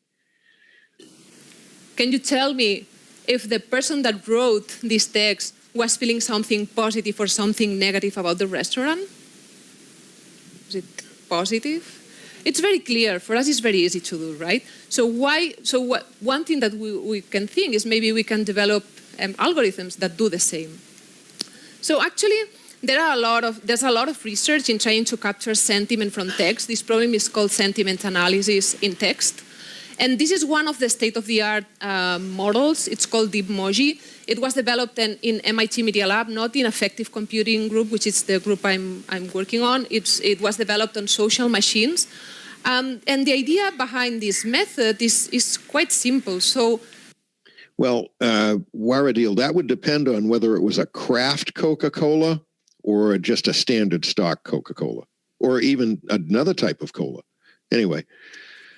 Can you tell me if the person that wrote this text was feeling something positive or something negative about the restaurant? Is it positive? It's very clear. For us, it's very easy to do, right? So one thing that we can think is maybe we can develop algorithms that do the same. So actually, there's a lot of research in trying to capture sentiment from text. This problem is called sentiment analysis in text. And this is one of the state-of-the-art models. It's called DeepMoji. It was developed in MIT Media Lab, not in Affective Computing Group, which is the group I'm working on. It was developed on social machines. And the idea behind this method is quite simple. So, well, Waradil, that would depend on whether it was a craft Coca-Cola or just a standard stock Coca-Cola, or even another type of cola. Anyway.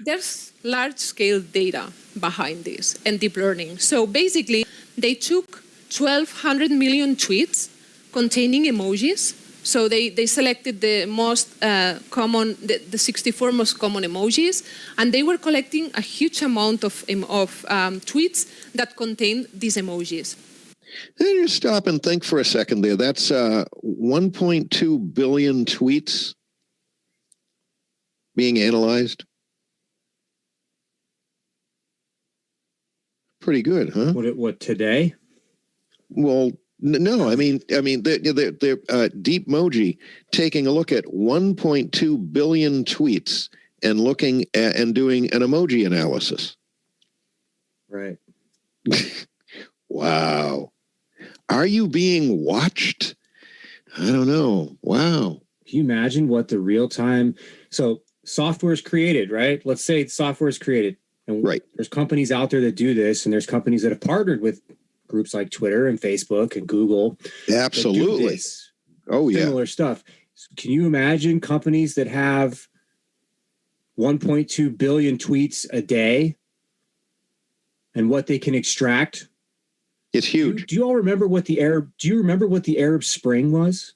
There's large-scale data behind this and deep learning. So basically, they took 1,200 million tweets containing emojis. So they selected the most common, the 64 most common emojis, and they were collecting a huge amount of tweets that contained these emojis. Then you stop and think for a second there. That's 1.2 billion tweets being analyzed. Pretty good, huh? What today? Well, no. I mean, they're DeepMoji taking a look at 1.2 billion tweets and looking at and doing an emoji analysis. Right. Wow. Are you being watched? I don't know. Wow. Can you imagine what the real time? So software is created, right? Let's say software is created. And right. There's companies out there that do this, and there's companies that have partnered with groups like Twitter and Facebook and Google. Absolutely. Oh, yeah. Similar stuff. Can you imagine companies that have 1.2 billion tweets a day and what they can extract? It's huge. Do you all remember what the Arab Spring was?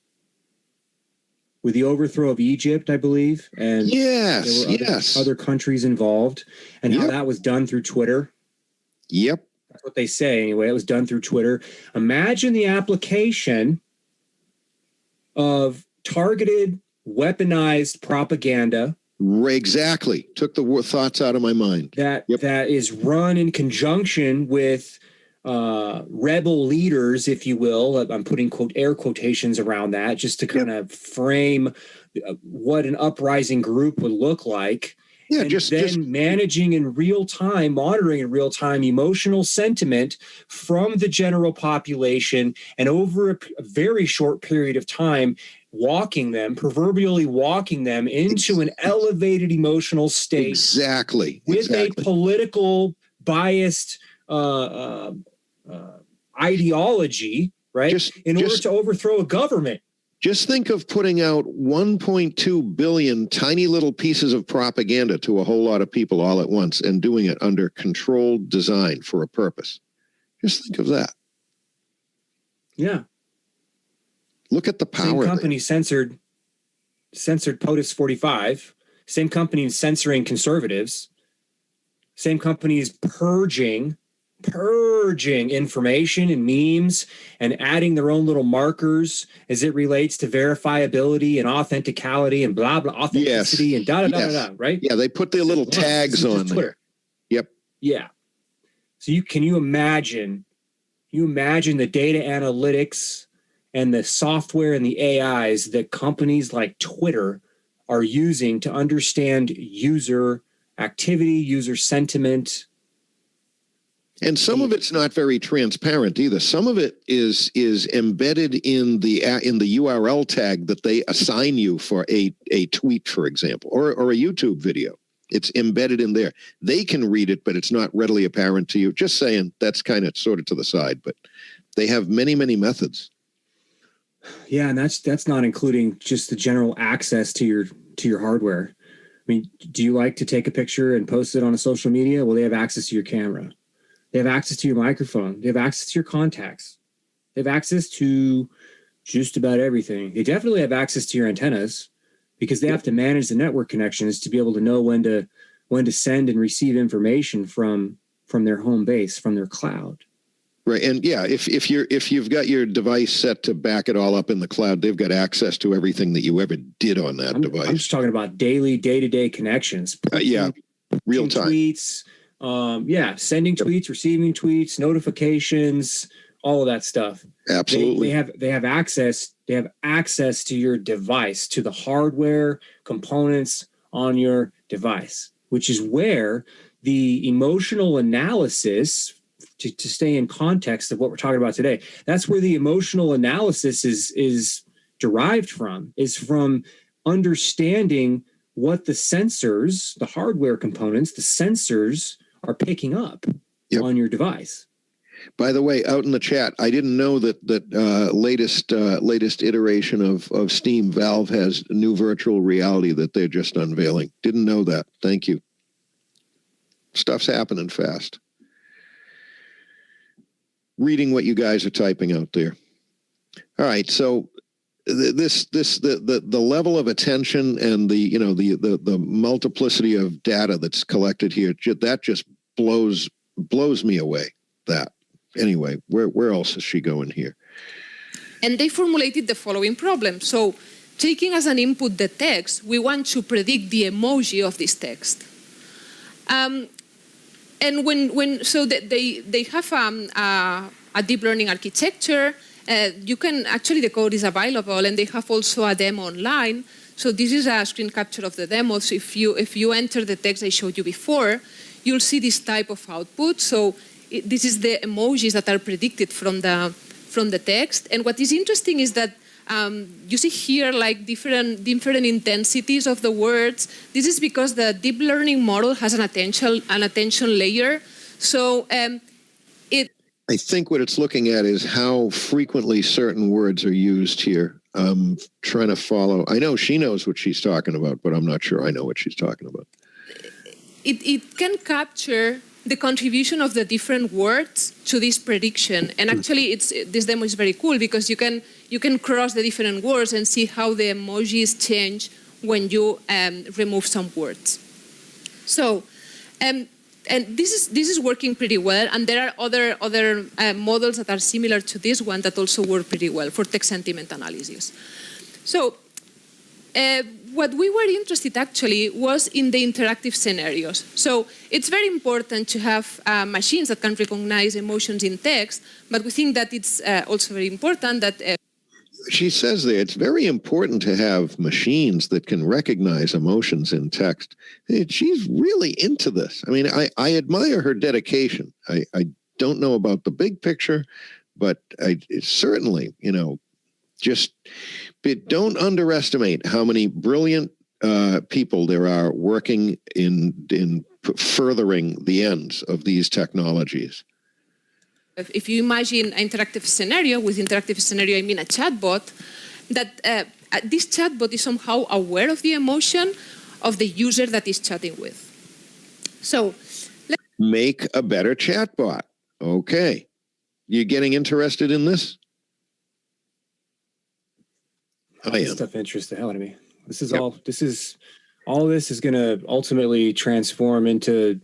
With the overthrow of Egypt, I believe. And yes, there were other countries involved, and how that was done through Twitter. Yep. That's what they say anyway. It was done through Twitter. Imagine the application of targeted, weaponized propaganda. Exactly. Took the thoughts out of my mind. That is run in conjunction with rebel leaders, if you will. I'm putting air quotations around that just to kind of frame what an uprising group would look like. Yeah, and just managing in real time, monitoring in real time emotional sentiment from the general population, and over a very short period of time, proverbially walking them into an elevated emotional state. Exactly. With a political biased ideology, right? In order to overthrow a government. Just think of putting out 1.2 billion tiny little pieces of propaganda to a whole lot of people all at once and doing it under controlled design for a purpose. Just think of that. Yeah. Look at the power. Same company censored POTUS 45. Same company censoring conservatives. Same companies purging information and memes and adding their own little markers as it relates to verifiability and authenticality and blah, blah, authenticity yes. and da, right? Yeah, they put their little tags on Twitter. There. Yep. Yeah. So can you imagine the data analytics and the software and the AIs that companies like Twitter are using to understand user activity, user sentiment? And some of it's not very transparent either. Some of it is embedded in the URL tag that they assign you for a tweet, for example, or a YouTube video. It's embedded in there. They can read it, but it's not readily apparent to you. Just saying, that's kind of sort of to the side, but they have many, many methods. Yeah, and that's not including just the general access to your hardware. I mean, do you like to take a picture and post it on a social media? Well, they have access to your camera. They have access to your microphone. They have access to your contacts. They have access to just about everything. They definitely have access to your antennas because they have to manage the network connections to be able to know when to send and receive information from their home base, from their cloud. Right. And yeah, if you've got your device set to back it all up in the cloud, they've got access to everything that you ever did on that device. I'm just talking about daily, day-to-day connections. Yeah. Real time. Tweets. Sending tweets, receiving tweets, notifications, all of that stuff. Absolutely. They have access. They have access to your device, to the hardware components on your device, which is where the emotional analysis, to stay in context of what we're talking about today, that's where the emotional analysis is derived from, is from understanding what the sensors, the hardware components, the sensors are picking up on your device. By the way, out in the chat, I didn't know that latest iteration of Steam, Valve, has new virtual reality that they're just unveiling. Didn't know that. Thank you. Stuff's happening fast. Reading what you guys are typing out there. All right, so the level of attention and the multiplicity of data that's collected here, that just blows me away. That anyway, where else is she going here? And they formulated the following problem. So, taking as an input the text, we want to predict the emoji of this text. And they have a deep learning architecture. You can actually, the code is available, and they have also a demo online. So this is a screen capture of the demo. So if you enter the text I showed you before, you'll see this type of output. So this is the emojis that are predicted from the text. And what is interesting is that you see here like different intensities of the words. This is because the deep learning model has an attention layer. So I think what it's looking at is how frequently certain words are used here. Trying to follow. I know she knows what she's talking about, but I'm not sure I know what she's talking about. It can capture the contribution of the different words to this prediction. And actually, this demo is very cool because you can cross the different words and see how the emojis change when you remove some words. So, and this is working pretty well. And there are other models that are similar to this one that also work pretty well for text sentiment analysis. So, what we were interested actually was in the interactive scenarios. So it's very important to have machines that can recognize emotions in text, but we think that it's also very important that... She says there, it's very important to have machines that can recognize emotions in text. She's really into this. I mean, I admire her dedication. I don't know about the big picture, but certainly, but don't underestimate how many brilliant people there are working in furthering the ends of these technologies. If you imagine an interactive scenario, with interactive scenario I mean a chatbot, that this chatbot is somehow aware of the emotion of the user that is chatting with. So, make a better chatbot. Okay. You getting interested in this? I This am. stuff interests the hell out of me. This is all this is going to ultimately transform into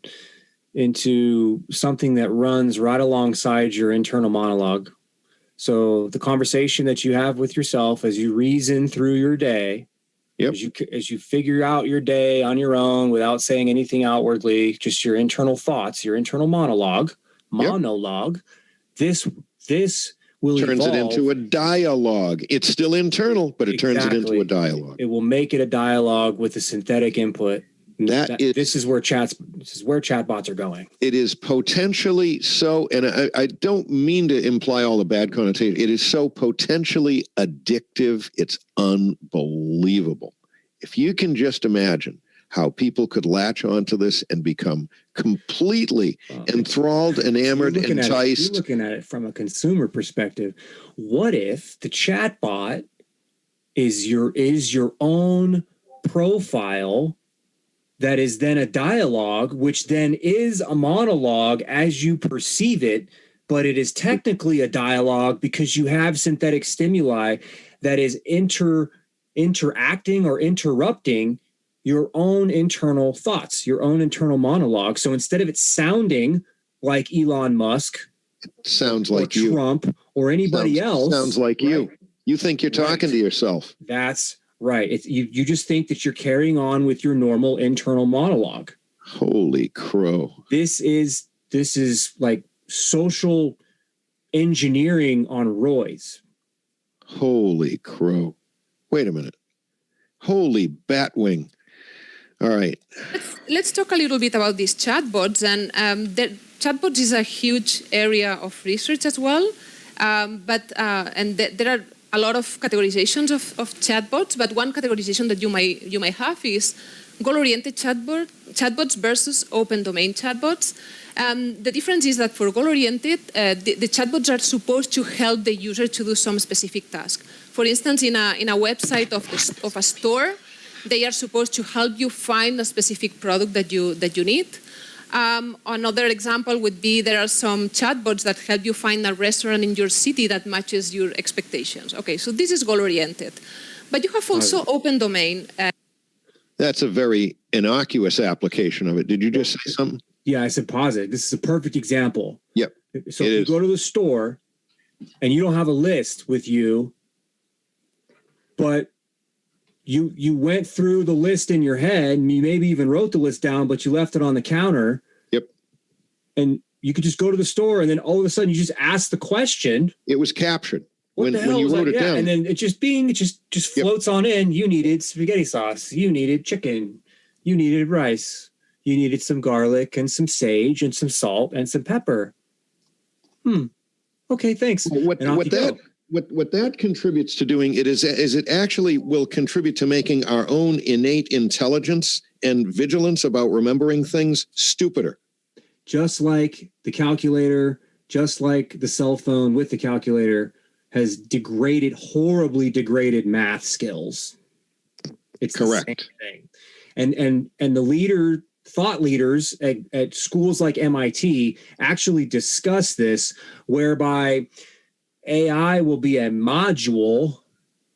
something that runs right alongside your internal monologue. So the conversation that you have with yourself as you reason through your day, Yep. as you figure out your day on your own without saying anything outwardly, just your internal thoughts, your internal monologue, this will turns evolve. it into a dialogue. It's still internal, but it turns it into a dialogue. It will make it a dialogue with a synthetic input. This is where chatbots are going. It is potentially so, and I don't mean to imply all the bad connotation. It is so potentially addictive. It's unbelievable. If you can just imagine how people could latch onto this and become completely enthralled, enamored, enticed. You're looking at it from a consumer perspective. What if the chatbot is your own profile that is then a dialogue, which then is a monologue as you perceive it, but it is technically a dialogue because you have synthetic stimuli that is interacting or interrupting your own internal thoughts, your own internal monologue. So instead of it sounding like Elon Musk, sounds like you, Trump, or anybody else, sounds like right? you. You think you're talking to yourself. That's right. You just think that you're carrying on with your normal internal monologue. Holy crow! This is like social engineering on roids. Holy crow! Wait a minute! Holy batwing! All right. Let's talk a little bit about these chatbots. And chatbots is a huge area of research as well. There are a lot of categorizations of chatbots, but one categorization that you may have is goal-oriented chatbots versus open domain chatbots. The difference is that for goal-oriented, the chatbots are supposed to help the user to do some specific task. For instance, in a website of a store, they are supposed to help you find a specific product that you need. Another example would be there are some chatbots that help you find a restaurant in your city that matches your expectations. Okay, so this is goal-oriented. But you have also open domain. That's a very innocuous application of it. Did you just say something? Yeah, I said posit. This is a perfect example. Yep. So if you go to the store and you don't have a list with you, but you went through the list in your head and you maybe even wrote the list down, but you left it on the counter. Yep. And you could just go to the store and then all of a sudden you just ask the question. It was captured when you wrote it down. And then it just floats on in. You needed spaghetti sauce. You needed chicken. You needed rice. You needed some garlic and some sage and some salt and some pepper. Okay, thanks. What that contributes to doing is it actually will contribute to making our own innate intelligence and vigilance about remembering things stupider. Just like the calculator, just like the cell phone with the calculator has horribly degraded math skills. It's correct. The same thing. And the thought leaders at schools like MIT actually discuss this, whereby AI will be a module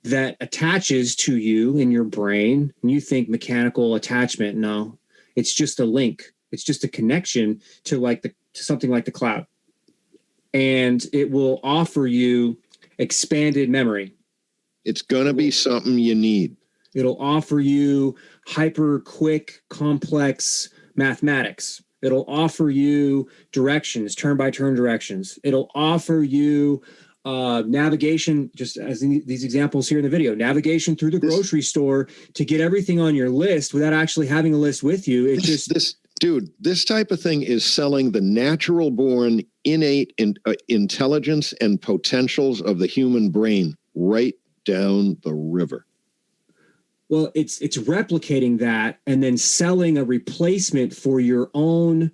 that attaches to you in your brain, and you think mechanical attachment. No, it's just a link. It's just a connection to something like the cloud. And it will offer you expanded memory. It's going to be something you need. It'll offer you hyper quick, complex mathematics. It'll offer you directions, turn-by-turn directions. It'll offer you navigation, just as in these examples here in the video, navigation through the grocery store to get everything on your list without actually having a list with you. This type of thing is selling the natural born innate intelligence and potentials of the human brain right down the river. Well, it's replicating that and then selling a replacement for your own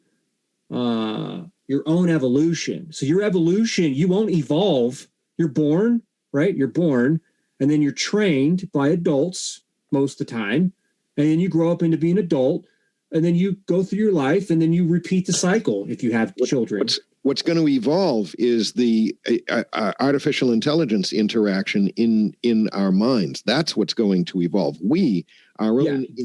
evolution. So your evolution, you won't evolve. You're born, right? You're born, and then you're trained by adults most of the time, and then you grow up into being an adult, and then you go through your life, and then you repeat the cycle if you have children. What's going to evolve is the artificial intelligence interaction in our minds. That's what's going to evolve. The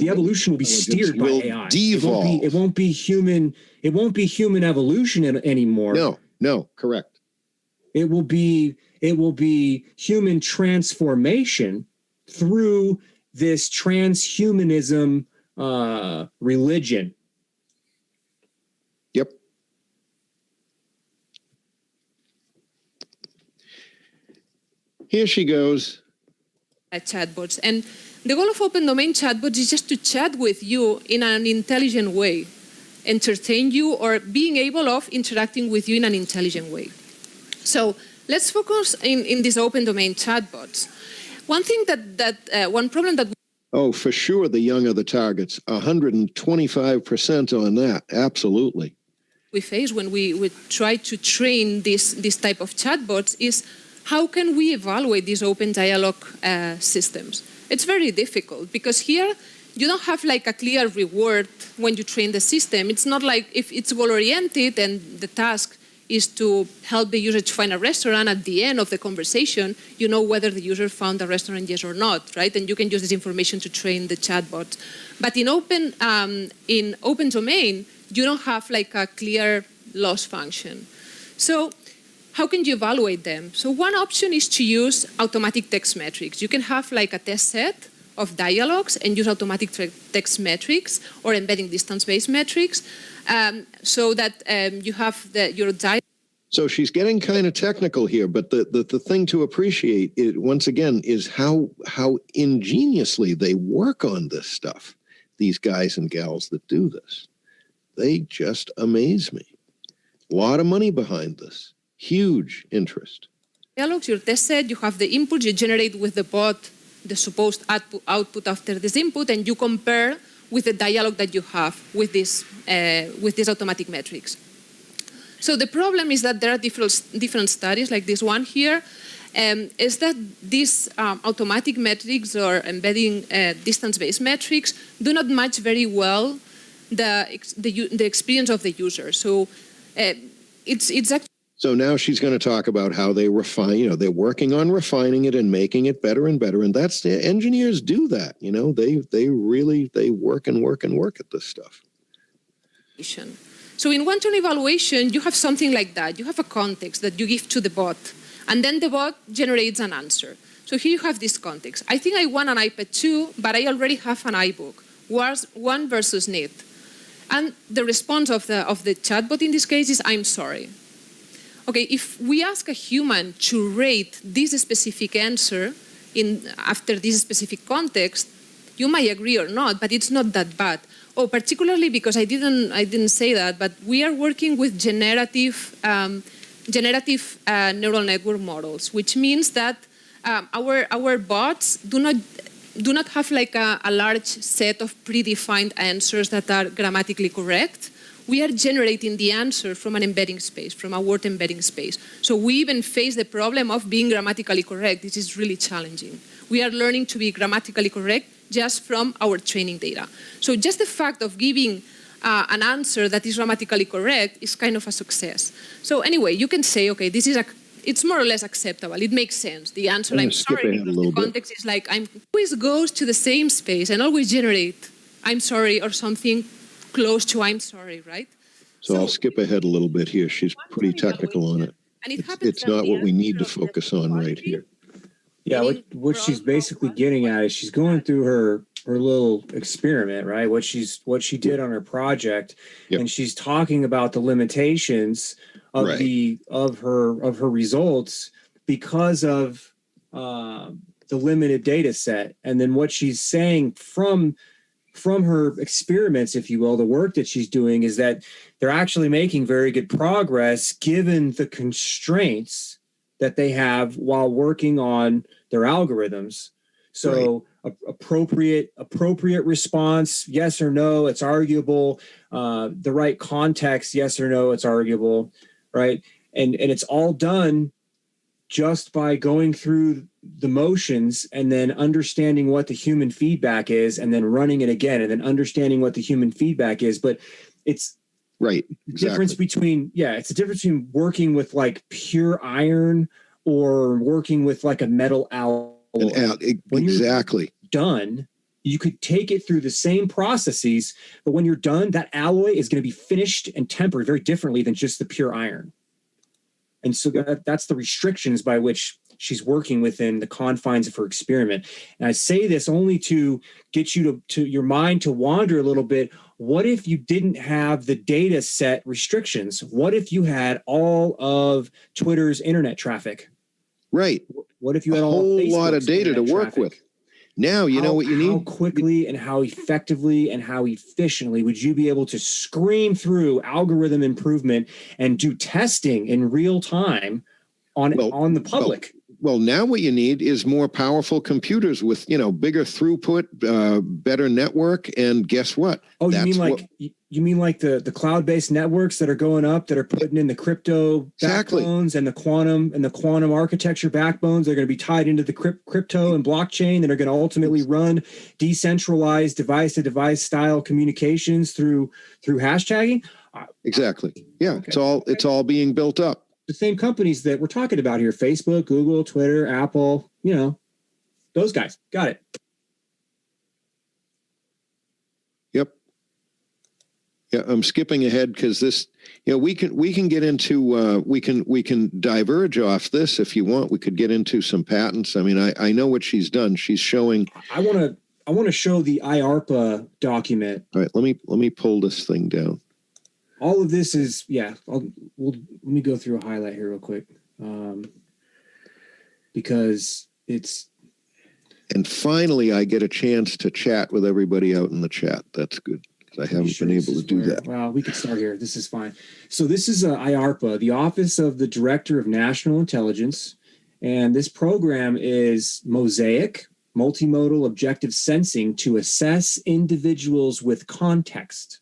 evolution will be steered by AI. Devolve. It won't be human. It won't be human evolution anymore. No, correct. It will be human transformation through this transhumanism religion. Yep. Here she goes. Chatbots. And the goal of open domain chatbots is just to chat with you in an intelligent way, entertain you, or being able of interacting with you in an intelligent way. So let's focus in these open domain chatbots. One problem that Oh, for sure, the young are the targets. 125% on that. Absolutely. We face when we try to train this type of chatbots is how can we evaluate these open dialogue systems? It's very difficult because here you don't have like a clear reward when you train the system. It's not like if it's goal-oriented and the task is to help the user to find a restaurant at the end of the conversation, you know whether the user found a restaurant, yes or not, right? And you can use this information to train the chatbot. But in open domain, you don't have like a clear loss function. So how can you evaluate them? So one option is to use automatic text metrics. You can have like a test set of dialogues and use automatic text metrics or embedding distance-based metrics so that you have your dialogue. So she's getting kind of technical here, but the thing to appreciate, once again, is how ingeniously they work on this stuff, these guys and gals that do this. They just amaze me. A lot of money behind this. Huge interest. Dialogues, your test set, you have the input you generate with the bot, the supposed output after this input, and you compare with the dialogue that you have with these automatic metrics. So the problem is that there are different studies, like this one here, is that these automatic metrics or embedding distance-based metrics do not match very well the experience of the user. So it's actually. So now she's going to talk about how they refine, they're working on refining it and making it better and better. And that's the engineers do that, they really work at this stuff. So in one-to-one evaluation, you have something like that. You have a context that you give to the bot, and then the bot generates an answer. So here you have this context. I think I want an iPad 2, but I already have an iBook. Want versus need. And the response of the chatbot in this case is, I'm sorry. Okay, if we ask a human to rate this specific answer after this specific context, you might agree or not, but it's not that bad. Oh, particularly because I didn't say that, but we are working with generative neural network models, which means that our bots do not have like a large set of predefined answers that are grammatically correct. We are generating the answer from an embedding space, from a word embedding space. So we even face the problem of being grammatically correct. This is really challenging. We are learning to be grammatically correct just from our training data. So just the fact of giving an answer that is grammatically correct is kind of a success. So anyway, you can say, okay, it's more or less acceptable. It makes sense. The answer, I'm sorry, because the context is like, always goes to the same space and always generate, I'm sorry, or something close to I'm sorry, right? So I'll skip ahead a little bit here. She's pretty technical on it. It's not what we need to focus on right here. Yeah, what she's basically getting at is she's going through her little experiment, right? What she did on her project, and she's talking about the limitations of her results because of the limited data set. And then what she's saying from her experiments, if you will, the work that she's doing is that they're actually making very good progress given the constraints that they have while working on their algorithms. So appropriate response, yes or no, it's arguable. The right context, yes or no, it's arguable, right? And it's all done just by going through the motions and then understanding what the human feedback is and then running it again and then understanding what the human feedback is. But it's right. Exactly. Difference between, it's a difference between working with like pure iron or working with like a metal alloy. When exactly. You're done, you could take it through the same processes, but when you're done, that alloy is going to be finished and tempered very differently than just the pure iron. And so that's the restrictions by which she's working within the confines of her experiment. And I say this only to get you to your mind to wander a little bit. What if you didn't have the data set restrictions? What if you had all of Twitter's internet traffic? Right. What if you had a all whole Facebook's lot of data to work traffic? with? Now you know what you need. How quickly and how effectively and how efficiently would you be able to scream through algorithm improvement and do testing in real time on the public? Well, now what you need is more powerful computers with, bigger throughput, better network, and guess what? Oh, you mean like the cloud-based networks that are going up that are putting in the crypto backbones and the quantum architecture backbones? They're going to be tied into the crypto and blockchain that are going to ultimately run decentralized device-to-device style communications through hashtagging. Exactly. Yeah, okay. It's all being built up. The same companies that we're talking about here: Facebook, Google, Twitter, Apple. Those guys. Got it. Yep. Yeah, I'm skipping ahead because this, we can get into we can diverge off this if you want. We could get into some patents. I mean, I know what she's done. She's showing. I want to show the IARPA document. All right, let me pull this thing down. All of this is let me go through a highlight here real quick, because it's. And finally, I get a chance to chat with everybody out in the chat. That's good. I haven't been able to do that. Well, we could start here. This is fine. So this is IARPA, the Office of the Director of National Intelligence. And this program is Mosaic, Multimodal Objective Sensing to Assess Individuals with Context.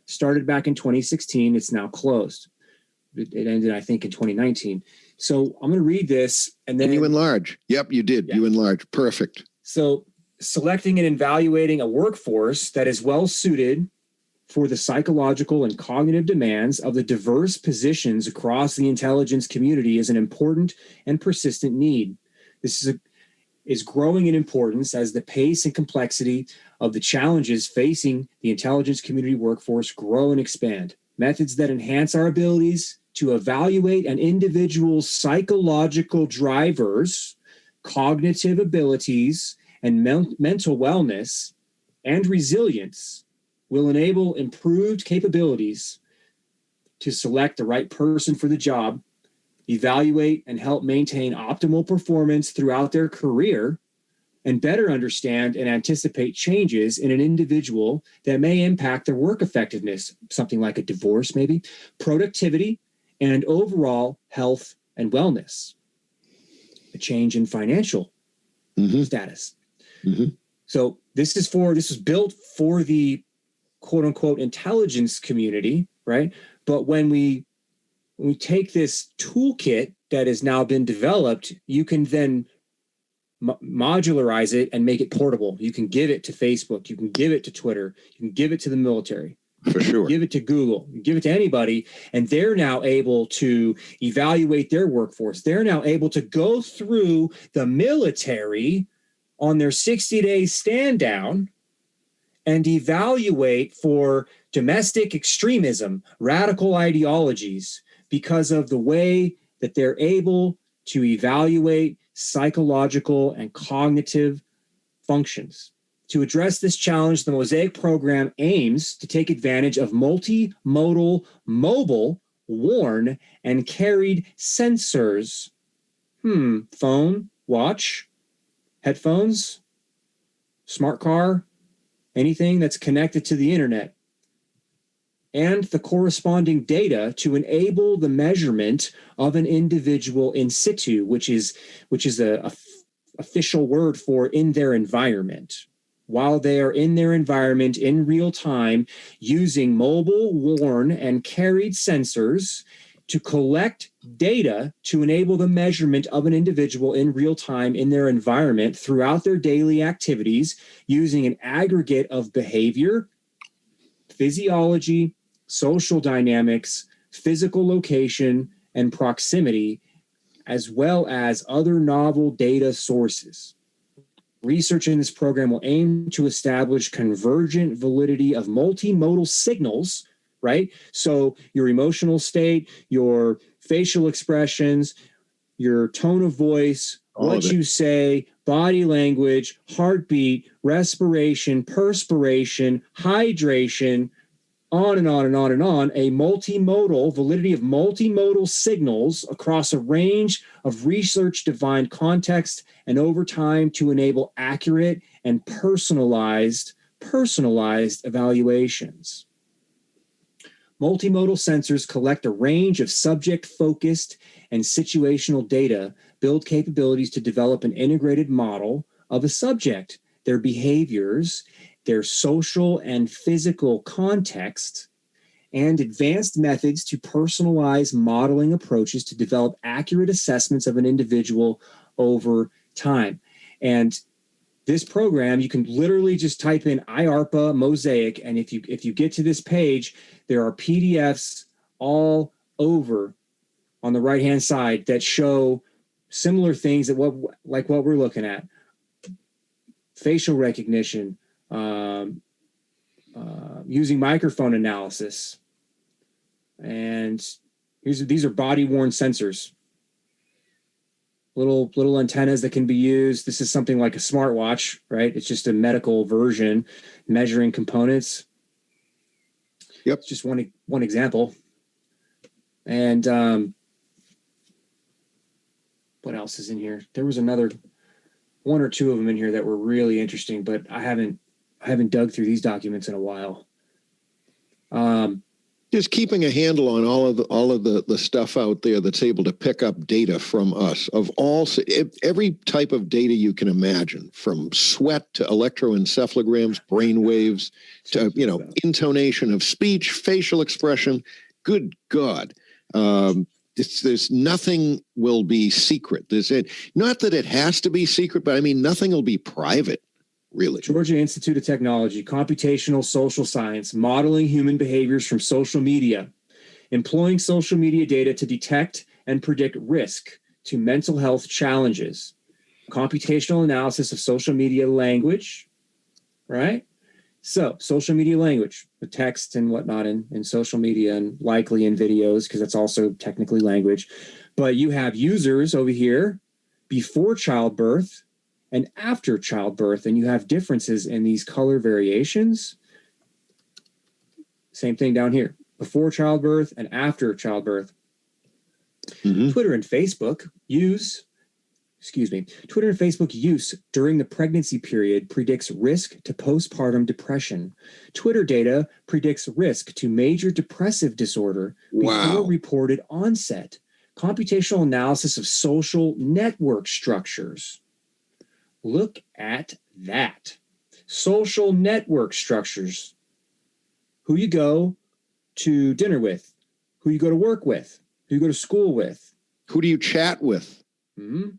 Started back in 2016. It's now closed. It ended, I think, in 2019. So I'm going to read this. And then you enlarge. Yep, you did. Yeah. You enlarge. Perfect. So selecting and evaluating a workforce that is well suited for the psychological and cognitive demands of the diverse positions across the intelligence community is an important and persistent need. This is growing in importance as the pace and complexity of the challenges facing the intelligence community workforce grow and expand. Methods that enhance our abilities to evaluate an individual's psychological drivers, cognitive abilities, and mental wellness and resilience will enable improved capabilities to select the right person for the job, evaluate and help maintain optimal performance throughout their career, and better understand and anticipate changes in an individual that may impact their work effectiveness, something like a divorce maybe, productivity, and overall health and wellness, a change in financial status. Mm-hmm. So this was built for the quote unquote intelligence community, right? But when we take this toolkit that has now been developed, you can then modularize it and make it portable. You can give it to Facebook, you can give it to Twitter, you can give it to the military. For sure. Give it to Google, give it to anybody, and they're now able to evaluate their workforce. They're now able to go through the military on their 60-day stand down and evaluate for domestic extremism, radical ideologies, because of the way that they're able to evaluate psychological and cognitive functions. To address this challenge, the Mosaic program aims to take advantage of multimodal, mobile, worn, and carried sensors. Phone, watch, headphones, smart car, anything that's connected to the internet, and the corresponding data to enable the measurement of an individual in situ, which is a official word for in their environment, while they are in their environment in real time, using mobile, worn, and carried sensors to collect data to enable the measurement of an individual in real time in their environment throughout their daily activities using an aggregate of behavior, physiology, social dynamics, physical location, and proximity, as well as other novel data sources. Research in this program will aim to establish convergent validity of multimodal signals, right? So your emotional state, your facial expressions, your tone of voice, what you say, body language, heartbeat, respiration, perspiration, hydration, on and on and on and on, a multimodal validity of multimodal signals across a range of research-defined context and over time to enable accurate and personalized evaluations. Multimodal sensors collect a range of subject-focused and situational data, build capabilities to develop an integrated model of a subject, their behaviors, their social and physical context, and advanced methods to personalize modeling approaches to develop accurate assessments of an individual over time. And this program, you can literally just type in IARPA Mosaic, and if you get to this page, there are PDFs all over on the right-hand side that show similar things that like what we're looking at. Facial recognition, using microphone analysis, and these are body-worn sensors. Little antennas that can be used. This is something like a smartwatch, right? It's just a medical version measuring components. Yep. It's just one example. And what else is in here? There was another one or two of them in here that were really interesting, but I haven't dug through these documents in a while. Just keeping a handle on all of the stuff out there that's able to pick up data from us of every type of data you can imagine, from sweat to electroencephalograms, brain waves, to intonation of speech, facial expression. Good God. There's nothing will be secret. Not that it has to be secret, but I mean, nothing will be private, really. Georgia Institute of Technology, computational social science, modeling human behaviors from social media, employing social media data to detect and predict risk to mental health challenges, computational analysis of social media language, right? So social media language, the text and whatnot in social media and likely in videos, because that's also technically language. But you have users over here before childbirth and after childbirth, and you have differences in these color variations. Same thing down here, before childbirth and after childbirth. Mm-hmm. Twitter and Facebook use during the pregnancy period predicts risk to postpartum depression. Twitter data predicts risk to major depressive disorder before reported onset. Computational analysis of social network structures. Look at that. Social network structures. Who you go to dinner with, who you go to work with, who you go to school with. Who do you chat with? Mm-hmm.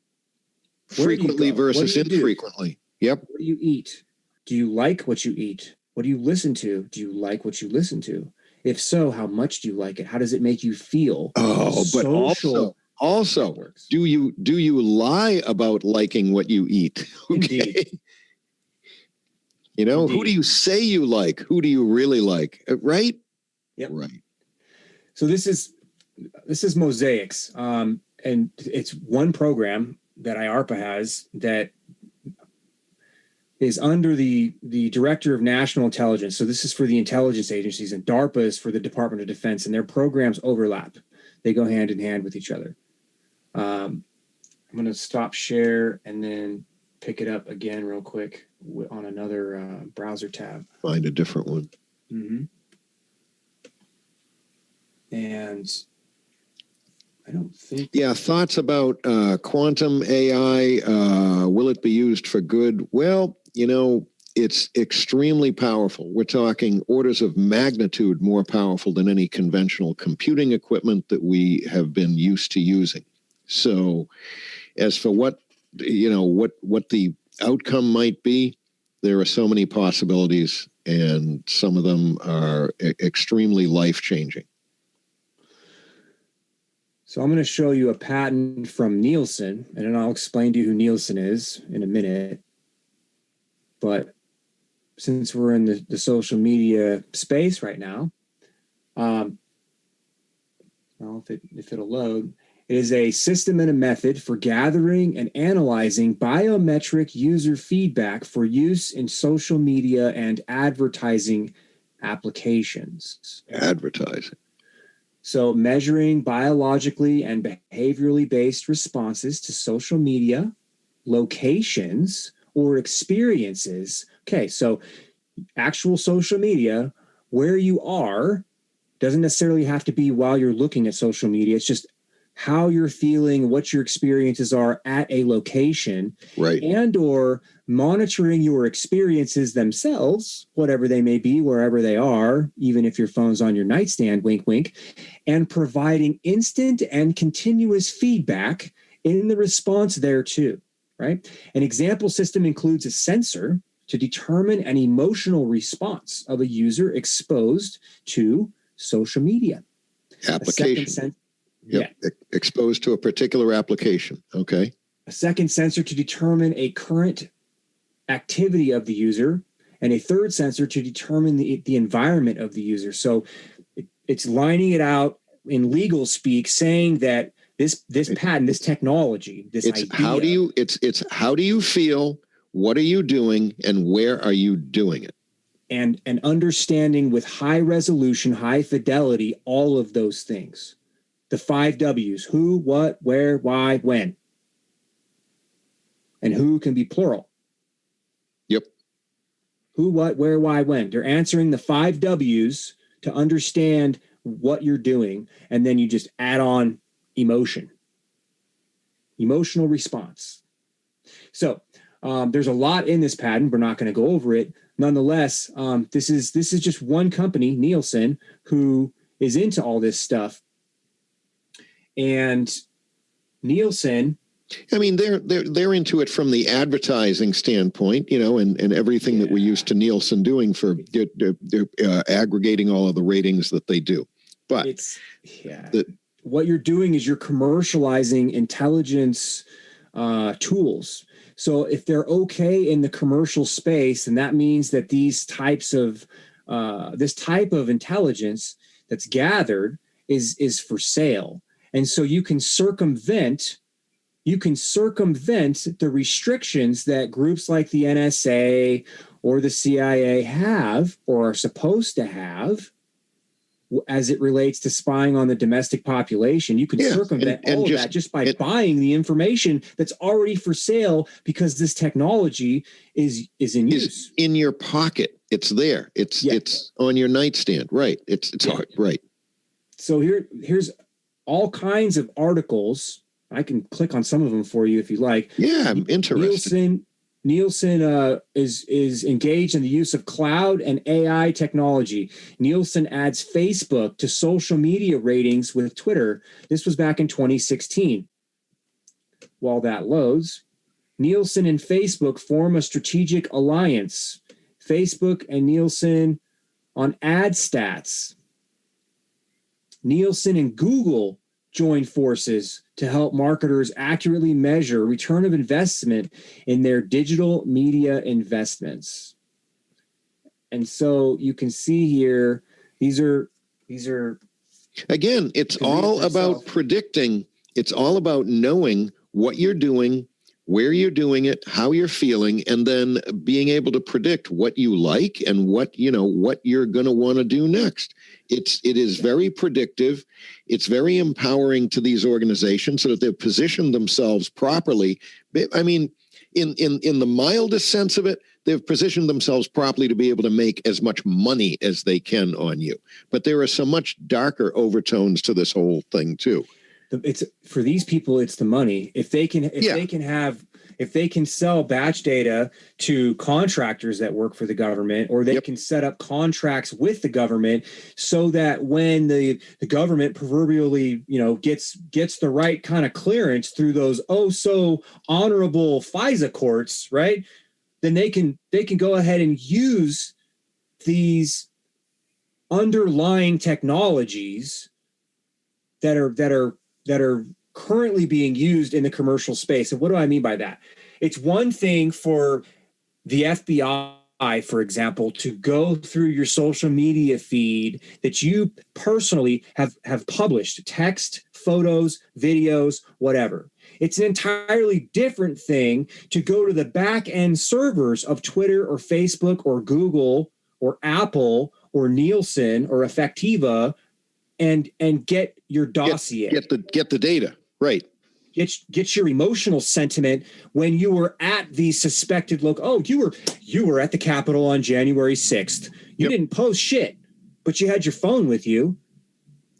Frequently versus infrequently. Yep. What do you eat? Do you like what you eat? What do you listen to? Do you like what you listen to? If so, how much do you like it? How does it make you feel? Oh, but also, networks. Do you lie about liking what you eat? Okay. Indeed. Indeed. Who do you say you like? Who do you really like? Right? Yep. Right. So this is Mosaics, and it's one program that IARPA has that is under the Director of National Intelligence. So this is for the intelligence agencies, and DARPA is for the Department of Defense, and their programs overlap. They go hand in hand with each other. I'm going to stop share and then pick it up again real quick on another browser tab. Find a different one. Mm-hmm. And I don't think... Yeah, thoughts about quantum AI, will it be used for good? Well, it's extremely powerful. We're talking orders of magnitude more powerful than any conventional computing equipment that we have been used to using. So as for what the outcome might be, there are so many possibilities, and some of them are extremely life-changing. So I'm going to show you a patent from Nielsen, and then I'll explain to you who Nielsen is in a minute. But since we're in the social media space right now, well, if it'll load, it is a system and a method for gathering and analyzing biometric user feedback for use in social media and advertising applications. Advertising. So measuring biologically and behaviorally based responses to social media, locations, or experiences. Okay, so actual social media, where you are, doesn't necessarily have to be while you're looking at social media. It's just how you're feeling, what your experiences are at a location, right, and or monitoring your experiences themselves, whatever they may be, wherever they are, even if your phone's on your nightstand, wink, wink, and providing instant and continuous feedback in the response thereto, right? An example system includes a sensor to determine an emotional response of a user exposed to social media. Application. Exposed to a particular application. Okay. A second sensor to determine a current activity of the user, and a third sensor to determine the environment of the user. So it's lining it out in legal speak, saying that this patent, this technology, this idea. It's how do you feel? What are you doing? And where are you doing it? And understanding with high resolution, high fidelity, all of those things. The 5 W's: who, what, where, why, when. And who can be plural. Yep. Who, what, where, why, when. They're answering the 5 W's to understand what you're doing. And then you just add on emotion. Emotional response. So there's a lot in this patent. We're not going to go over it. Nonetheless, this is just one company, Nielsen, who is into all this stuff. And Nielsen, I mean, they're into it from the advertising standpoint, and everything that we're used to Nielsen doing for aggregating all of the ratings that they do. But what you're doing is you're commercializing intelligence tools. So if they're okay in the commercial space, then that means that this type of intelligence that's gathered is for sale. And so you can circumvent the restrictions that groups like the NSA or the CIA have or are supposed to have as it relates to spying on the domestic population. You can circumvent all of that just by buying the information that's already for sale, because this technology is in use. In your pocket. It's there. It's on your nightstand. Right. It's hard. Right. So here's all kinds of articles. I can click on some of them for you if you like. Yeah, I'm interested. Nielsen is engaged in the use of cloud and AI technology. Nielsen adds Facebook to social media ratings with Twitter. This was back in 2016. While that loads, Nielsen and Facebook form a strategic alliance. Facebook and Nielsen on ad stats. Nielsen and Google join forces to help marketers accurately measure return of investment in their digital media investments. And so you can see here, these are again, it's all about predicting. It's all about knowing what you're doing, where you're doing it, how you're feeling, and then being able to predict what you like and what you're going to want to do next. It is very predictive. It's very empowering to these organizations so that they've positioned themselves properly. I mean, in the mildest sense of it, they've positioned themselves properly to be able to make as much money as they can on you. But there are some much darker overtones to this whole thing too. It's for these people, it's the money. If they can have sell batch data to contractors that work for the government, or they can set up contracts with the government so that when the government proverbially, gets the right kind of clearance through those so honorable FISA courts, right? Then they can go ahead and use these underlying technologies that are currently being used in the commercial space. And what do I mean by that? It's one thing for the FBI, for example, to go through your social media feed that you personally have published, text, photos, videos, whatever. It's an entirely different thing to go to the back end servers of Twitter or Facebook or Google or Apple or Nielsen or Effectiva and get your dossier. Get the data, right. Get your emotional sentiment when you were at the suspected you were at the Capitol on January 6th. You didn't post shit, but you had your phone with you.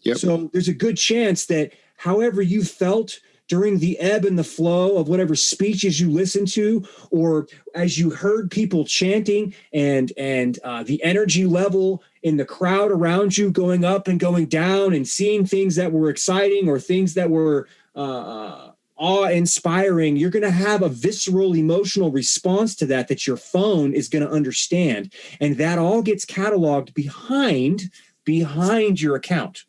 Yep. So there's a good chance that however you felt during the ebb and the flow of whatever speeches you listened to, or as you heard people chanting and the energy level in the crowd around you going up and going down and seeing things that were exciting or things that were awe-inspiring, you're going to have a visceral emotional response to that your phone is going to understand. And that all gets cataloged behind your account.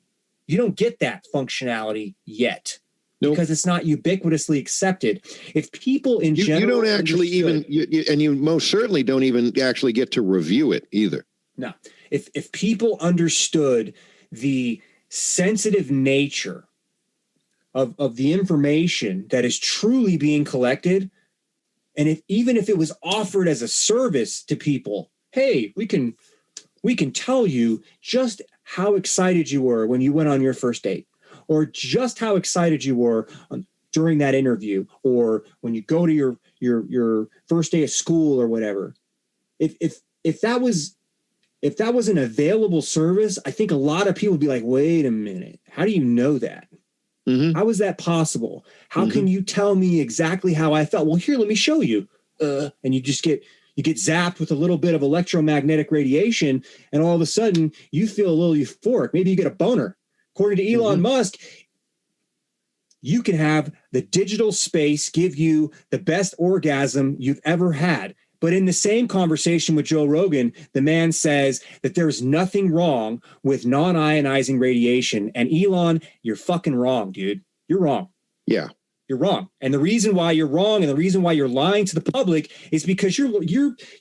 You don't get that functionality yet. Nope. Because it's not ubiquitously accepted. If people in general, you don't actually you most certainly don't even actually get to review it either. No, if people understood the sensitive nature of the information that is truly being collected, and even if it was offered as a service to people, hey, we can tell you just how excited you were when you went on your first date, or just how excited you were during that interview, or when you go to your first day of school or whatever. If that was an available service, I think a lot of people would be like, wait a minute, how do you know that? Mm-hmm. How is that possible? How can you tell me exactly how I felt? Well, here, let me show you. And you get zapped with a little bit of electromagnetic radiation, and all of a sudden you feel a little euphoric. Maybe you get a boner. According to Elon Musk, you can have the digital space give you the best orgasm you've ever had. But in the same conversation with Joe Rogan, the man says that there's nothing wrong with non-ionizing radiation. And Elon, you're fucking wrong, dude. You're wrong. Yeah. You're wrong. And the reason why you're wrong and the reason why you're lying to the public is because you're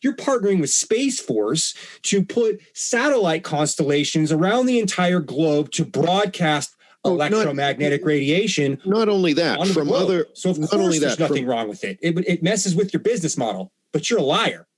partnering with Space Force to put satellite constellations around the entire globe to broadcast electromagnetic radiation. Not only that, from other, so of course there's nothing wrong with it. It messes with your business model, but you're a liar.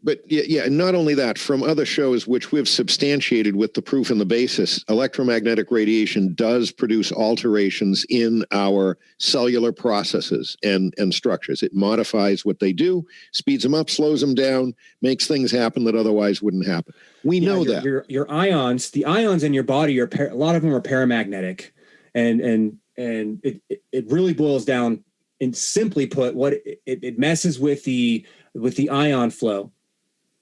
But and not only that, from other shows which we've substantiated with the proof and the basis, electromagnetic radiation does produce alterations in our cellular processes and structures. It modifies what they do, speeds them up, slows them down, makes things happen that otherwise wouldn't happen. We know that. Your ions, the ions in your body a lot of them are paramagnetic, and it really boils down, and simply put, what it messes with the ion flow,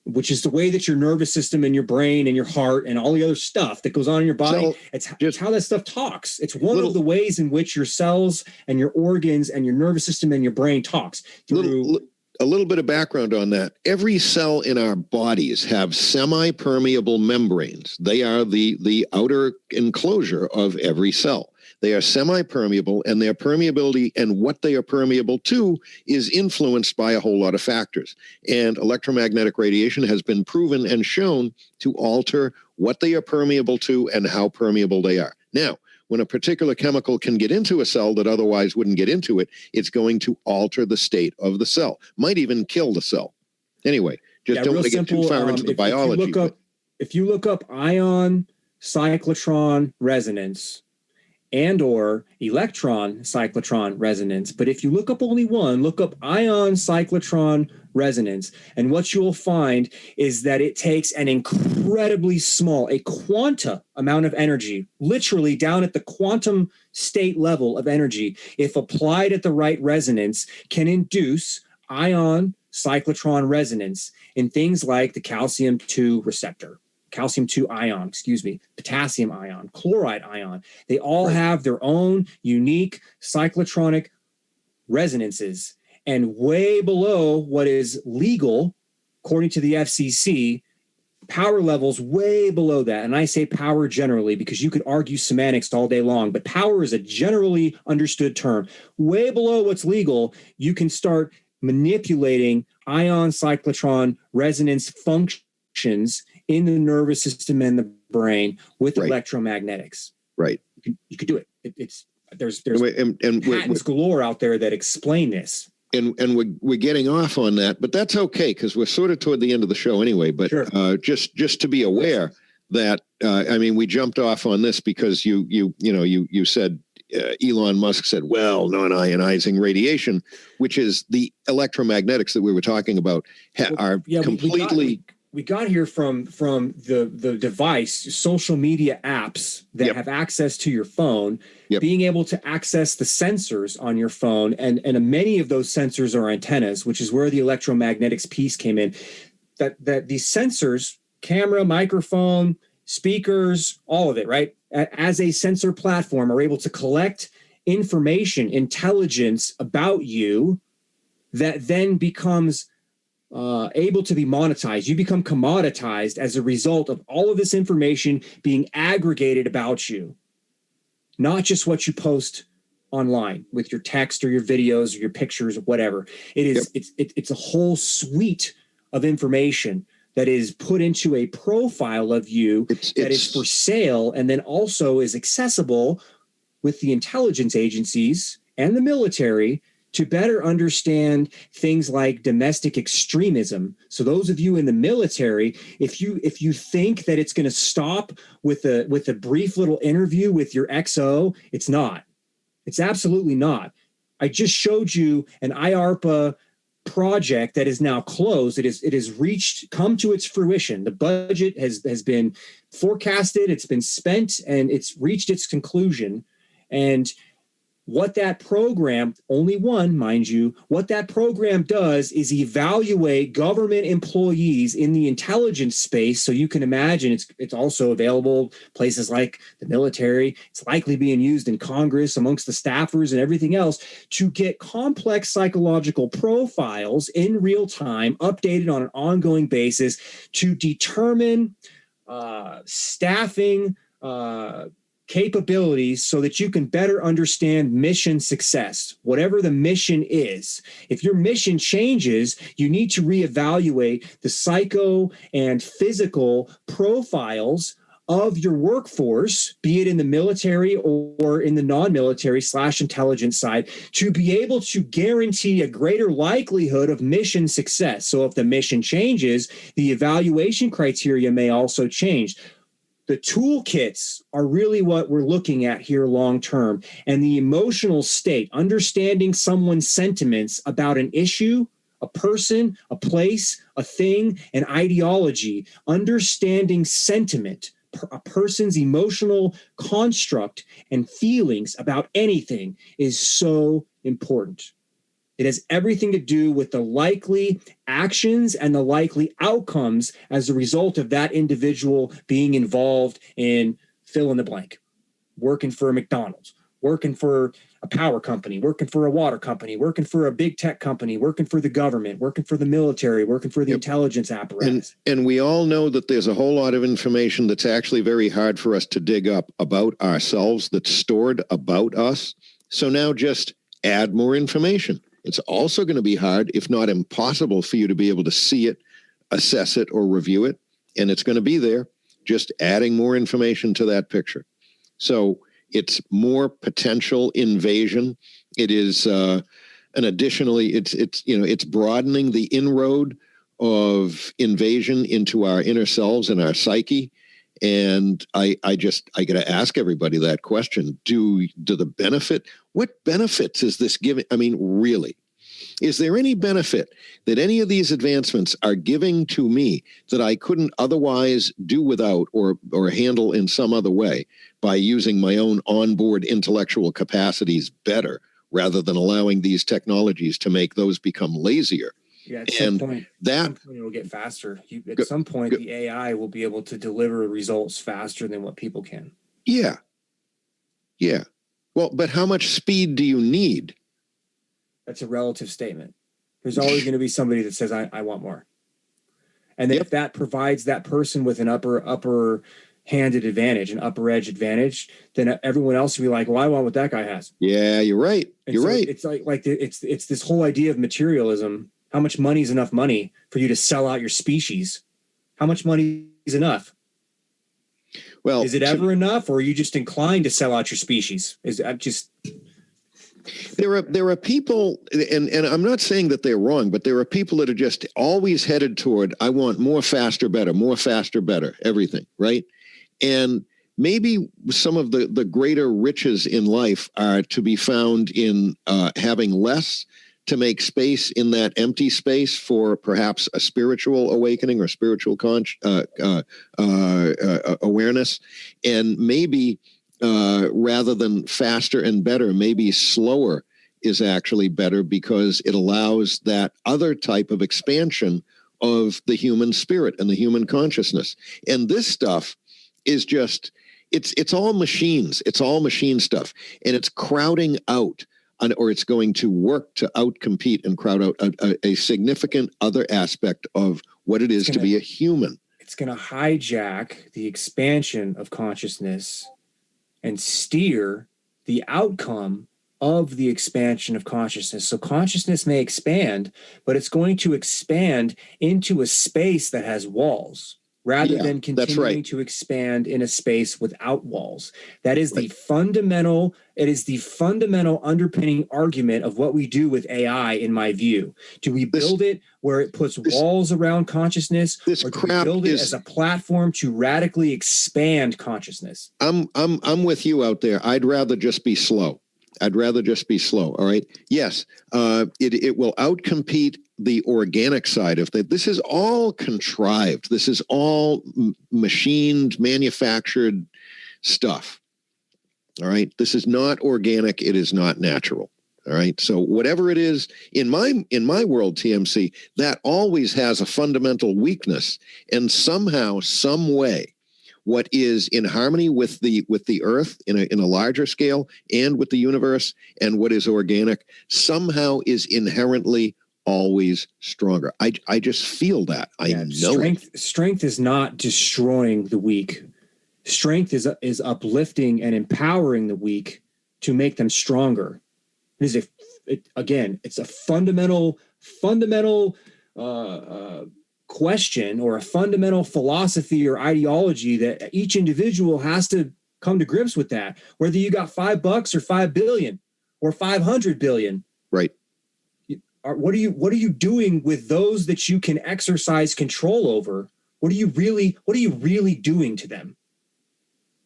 which is the way that your nervous system and your brain and your heart and all the other stuff that goes on in your body, it's how that stuff talks. It's one of the ways in which your cells and your organs and your nervous system and your brain talks. A little bit of background on that. Every cell in our bodies have semi-permeable membranes. They are the outer enclosure of every cell. They are semi-permeable, and their permeability and what they are permeable to is influenced by a whole lot of factors. And electromagnetic radiation has been proven and shown to alter what they are permeable to and how permeable they are. Now, when a particular chemical can get into a cell that otherwise wouldn't get into it, it's going to alter the state of the cell. Might even kill the cell. Anyway, just don't want to get too far into the biology. If you look up ion cyclotron resonance, and or electron cyclotron resonance. But if you look up only one, look up ion cyclotron resonance. And what you'll find is that it takes an incredibly small, a quanta amount of energy, literally down at the quantum state level of energy, if applied at the right resonance, can induce ion cyclotron resonance in things like the calcium 2 receptor. Calcium 2 ion, potassium ion, chloride ion. They all have their own unique cyclotronic resonances. And way below what is legal, according to the FCC, power levels way below that. And I say power generally because you could argue semantics all day long, but power is a generally understood term. Way below what's legal, you can start manipulating ion cyclotron resonance functions in the nervous system and the brain with electromagnetics. Right. You could do it. There's patents galore out there that explain this. And we're getting off on that, but that's okay because we're sort of toward the end of the show anyway. But sure. just to be aware that we jumped off on this because you said Elon Musk said, well, non-ionizing radiation, which is the electromagnetics that we were talking about, are completely. We got here from the device, social media apps that have access to your phone, being able to access the sensors on your phone. And many of those sensors are antennas, which is where the electromagnetics piece came in. That these sensors, camera, microphone, speakers, all of it, right? As a sensor platform are able to collect information, intelligence about you that then becomes able to be monetized. You become commoditized as a result of all of this information being aggregated about you, not just what you post online with your text or your videos or your pictures or whatever. It is it's a whole suite of information that is put into a profile of you that is for sale and then also is accessible with the intelligence agencies and the military to better understand things like domestic extremism. So those of you in the military, if you think that it's going to stop with a brief little interview with your XO, it's not. It's absolutely not. I just showed you an IARPA project that is now closed. It has come to its fruition. The budget has been forecasted, it's been spent, and it's reached its conclusion. And what that program, only one, mind you, what that program does is evaluate government employees in the intelligence space. So you can imagine it's also available places like the military. It's likely being used in Congress amongst the staffers and everything else to get complex psychological profiles in real time, updated on an ongoing basis to determine staffing, capabilities so that you can better understand mission success, whatever the mission is. If your mission changes, you need to reevaluate the psycho and physical profiles of your workforce, be it in the military or in the non-military / intelligence side, to be able to guarantee a greater likelihood of mission success. So if the mission changes, the evaluation criteria may also change. The toolkits are really what we're looking at here long term. And the emotional state, understanding someone's sentiments about an issue, a person, a place, a thing, an ideology, understanding sentiment, a person's emotional construct and feelings about anything is so important. It has everything to do with the likely actions and the likely outcomes as a result of that individual being involved in fill in the blank, working for a McDonald's, working for a power company, working for a water company, working for a big tech company, working for the government, working for the military, working for the intelligence apparatus. And we all know that there's a whole lot of information that's actually very hard for us to dig up about ourselves that's stored about us. So now just add more information. It's also going to be hard, if not impossible, for you to be able to see it, assess it, or review it. And it's going to be there, just adding more information to that picture. So it's more potential invasion. It is, and additionally, it's broadening the inroad of invasion into our inner selves and our psyche. And I got to ask everybody that question. What benefits is this giving? I mean, really, is there any benefit that any of these advancements are giving to me that I couldn't otherwise do without or handle in some other way by using my own onboard intellectual capacities better, rather than allowing these technologies to make those become lazier? Yeah, at some point it'll get faster. At some point, the AI will be able to deliver results faster than what people can. Yeah. Yeah. Well, but how much speed do you need? That's a relative statement. There's always going to be somebody that says, I want more. And then if that provides that person with an upper handed advantage, an upper edge advantage, then everyone else will be like, well, I want what that guy has. Yeah, you're right. You're right. It's it's this whole idea of materialism. How much money is enough money for you to sell out your species? How much money is enough? Well, is it ever enough, or are you just inclined to sell out your species? There are people, and I'm not saying that they're wrong, but there are people that are just always headed toward, I want more, faster, better, everything, right? And maybe some of the greater riches in life are to be found in having less, to make space in that empty space for perhaps a spiritual awakening or spiritual awareness. And maybe rather than faster and better, maybe slower is actually better, because it allows that other type of expansion of the human spirit and the human consciousness. And this stuff is just, it's all machines. It's all machine stuff. And it's crowding out, or it's going to work to outcompete and crowd out a significant other aspect of what it is to be a human. It's going to hijack the expansion of consciousness and steer the outcome of the expansion of consciousness. So consciousness may expand, but it's going to expand into a space that has walls, rather than continuing to expand in a space without walls. That is the fundamental, it is the fundamental underpinning argument of what we do with AI, in my view. Do we build it where it puts walls around consciousness, or do we build it as a platform to radically expand consciousness? I'm with you out there. I'd rather just be slow. All right. Yes. It will outcompete the organic side of that. This is all contrived. This is all machined, manufactured stuff. All right. This is not organic. It is not natural. All right. So whatever it is in my world, TMC, that always has a fundamental weakness, and somehow, some way, what is in harmony with the earth in a larger scale and with the universe, and what is organic somehow is inherently always stronger. I just feel that. I know strength is not destroying the weak. Strength is uplifting and empowering the weak to make them stronger. It's a fundamental question, or a fundamental philosophy or ideology that each individual has to come to grips with. That whether you got $5 or 5 billion or 500 billion, right? What are you doing with those that you can exercise control over? What are you really doing to them?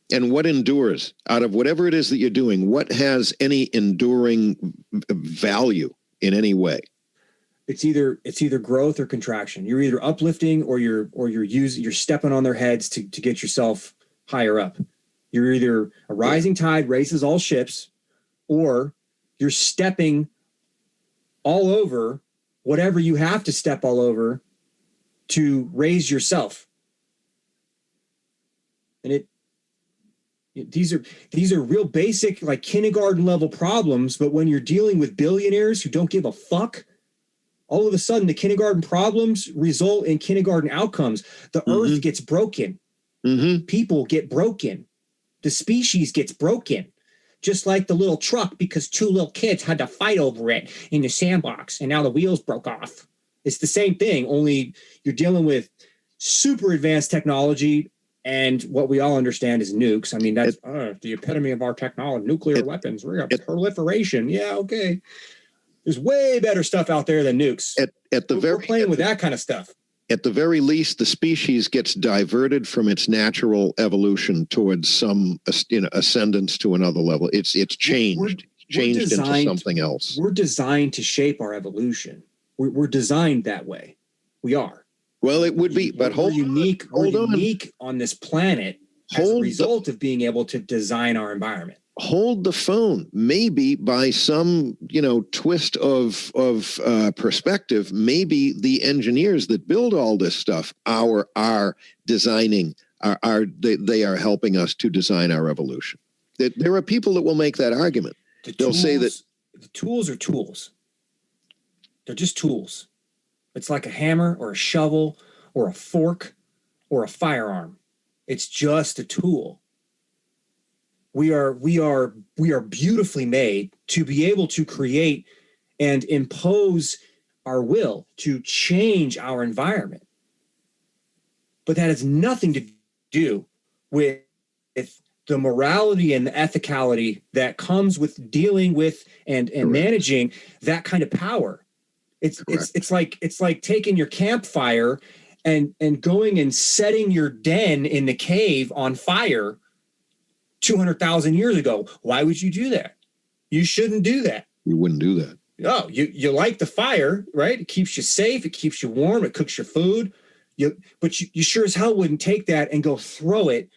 And what endures out of whatever it is that you're doing? What has any enduring value in any way? It's either growth or contraction. You're either uplifting or you're stepping on their heads to get yourself higher up. You're either a rising tide raises all ships, or you're stepping all over whatever you have to step all over to raise yourself. And these are real basic, like kindergarten level problems, but when you're dealing with billionaires who don't give a fuck, all of a sudden the kindergarten problems result in kindergarten outcomes. The earth gets broken. People get broken. The species gets broken. Just like the little truck, because two little kids had to fight over it in the sandbox, and now the wheels broke off. It's the same thing, only you're dealing with super advanced technology, and what we all understand is nukes. I mean, that's the epitome of our technology, nuclear weapons, proliferation. Yeah, okay. There's way better stuff out there than nukes. We're playing with that kind of stuff. at the very least, the species gets diverted from its natural evolution towards some, ascendance to another level. It's changed into something else. We're designed to shape our evolution. We're designed that way. We are. Well, it would be, but we're unique on this planet as a result of being able to design our environment. Hold the phone. Maybe by some, twist of perspective, maybe the engineers that build all this stuff are designing, they are helping us to design our evolution. There are people that will make that argument. They'll say that the tools are tools. They're just tools. It's like a hammer or a shovel or a fork or a firearm. It's just a tool. We are beautifully made to be able to create and impose our will to change our environment. But that has nothing to do with the morality and the ethicality that comes with dealing with and managing that kind of power. It's like taking your campfire and going and setting your den in the cave on fire 200,000 years ago. Why would you do that? You shouldn't do that. You wouldn't do that. No, you like the fire, right? It keeps you safe. It keeps you warm. It cooks your food. But you sure as hell wouldn't take that and go throw it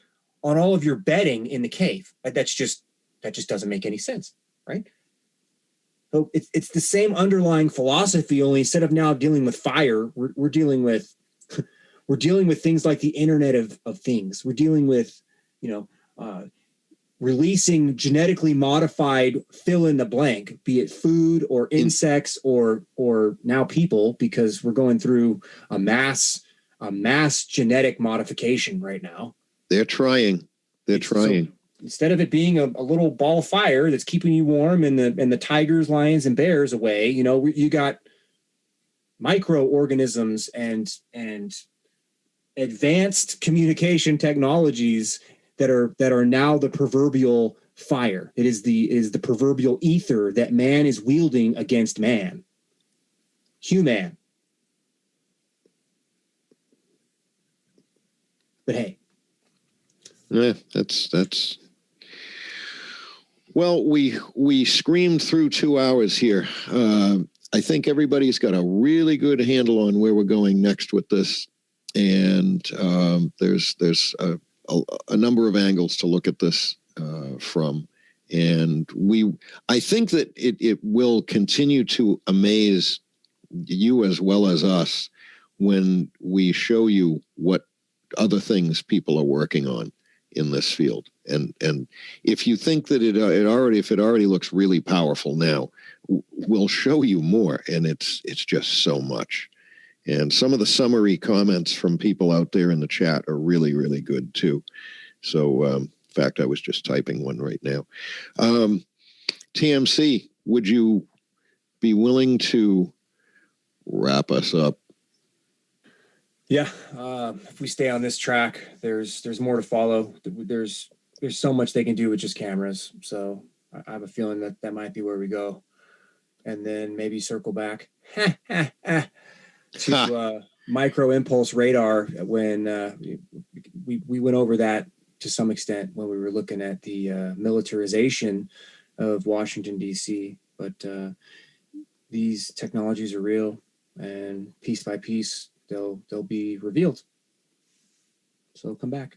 on all of your bedding in the cave. That just doesn't make any sense, right? So it's the same underlying philosophy, only instead of now dealing with fire, we're dealing with things like the Internet of Things. We're dealing with, releasing genetically modified fill in the blank, be it food or insects or now people, because we're going through a mass genetic modification right now. They're trying. So instead of it being a little ball of fire that's keeping you warm and the tigers, lions, and bears away, you got microorganisms and advanced communication technologies that are now the proverbial fire. It is the proverbial ether that man is wielding against man. Human. But hey. Yeah, that's well, we screamed through 2 hours here. I think everybody's got a really good handle on where we're going next with this. And there's a number of angles to look at this from. And I think that it will continue to amaze you as well as us when we show you what other things people are working on in this field. And if you think that it already looks really powerful now, we'll show you more. And it's just so much. And some of the summary comments from people out there in the chat are really, really good too. So, in fact, I was just typing one right now. TMC, would you be willing to wrap us up? Yeah, if we stay on this track, there's more to follow. There's so much they can do with just cameras. So I have a feeling that might be where we go, and then maybe circle back to micro impulse radar when we went over that to some extent when we were looking at the militarization of Washington, D.C. But these technologies are real, and piece by piece they'll be revealed. So come back.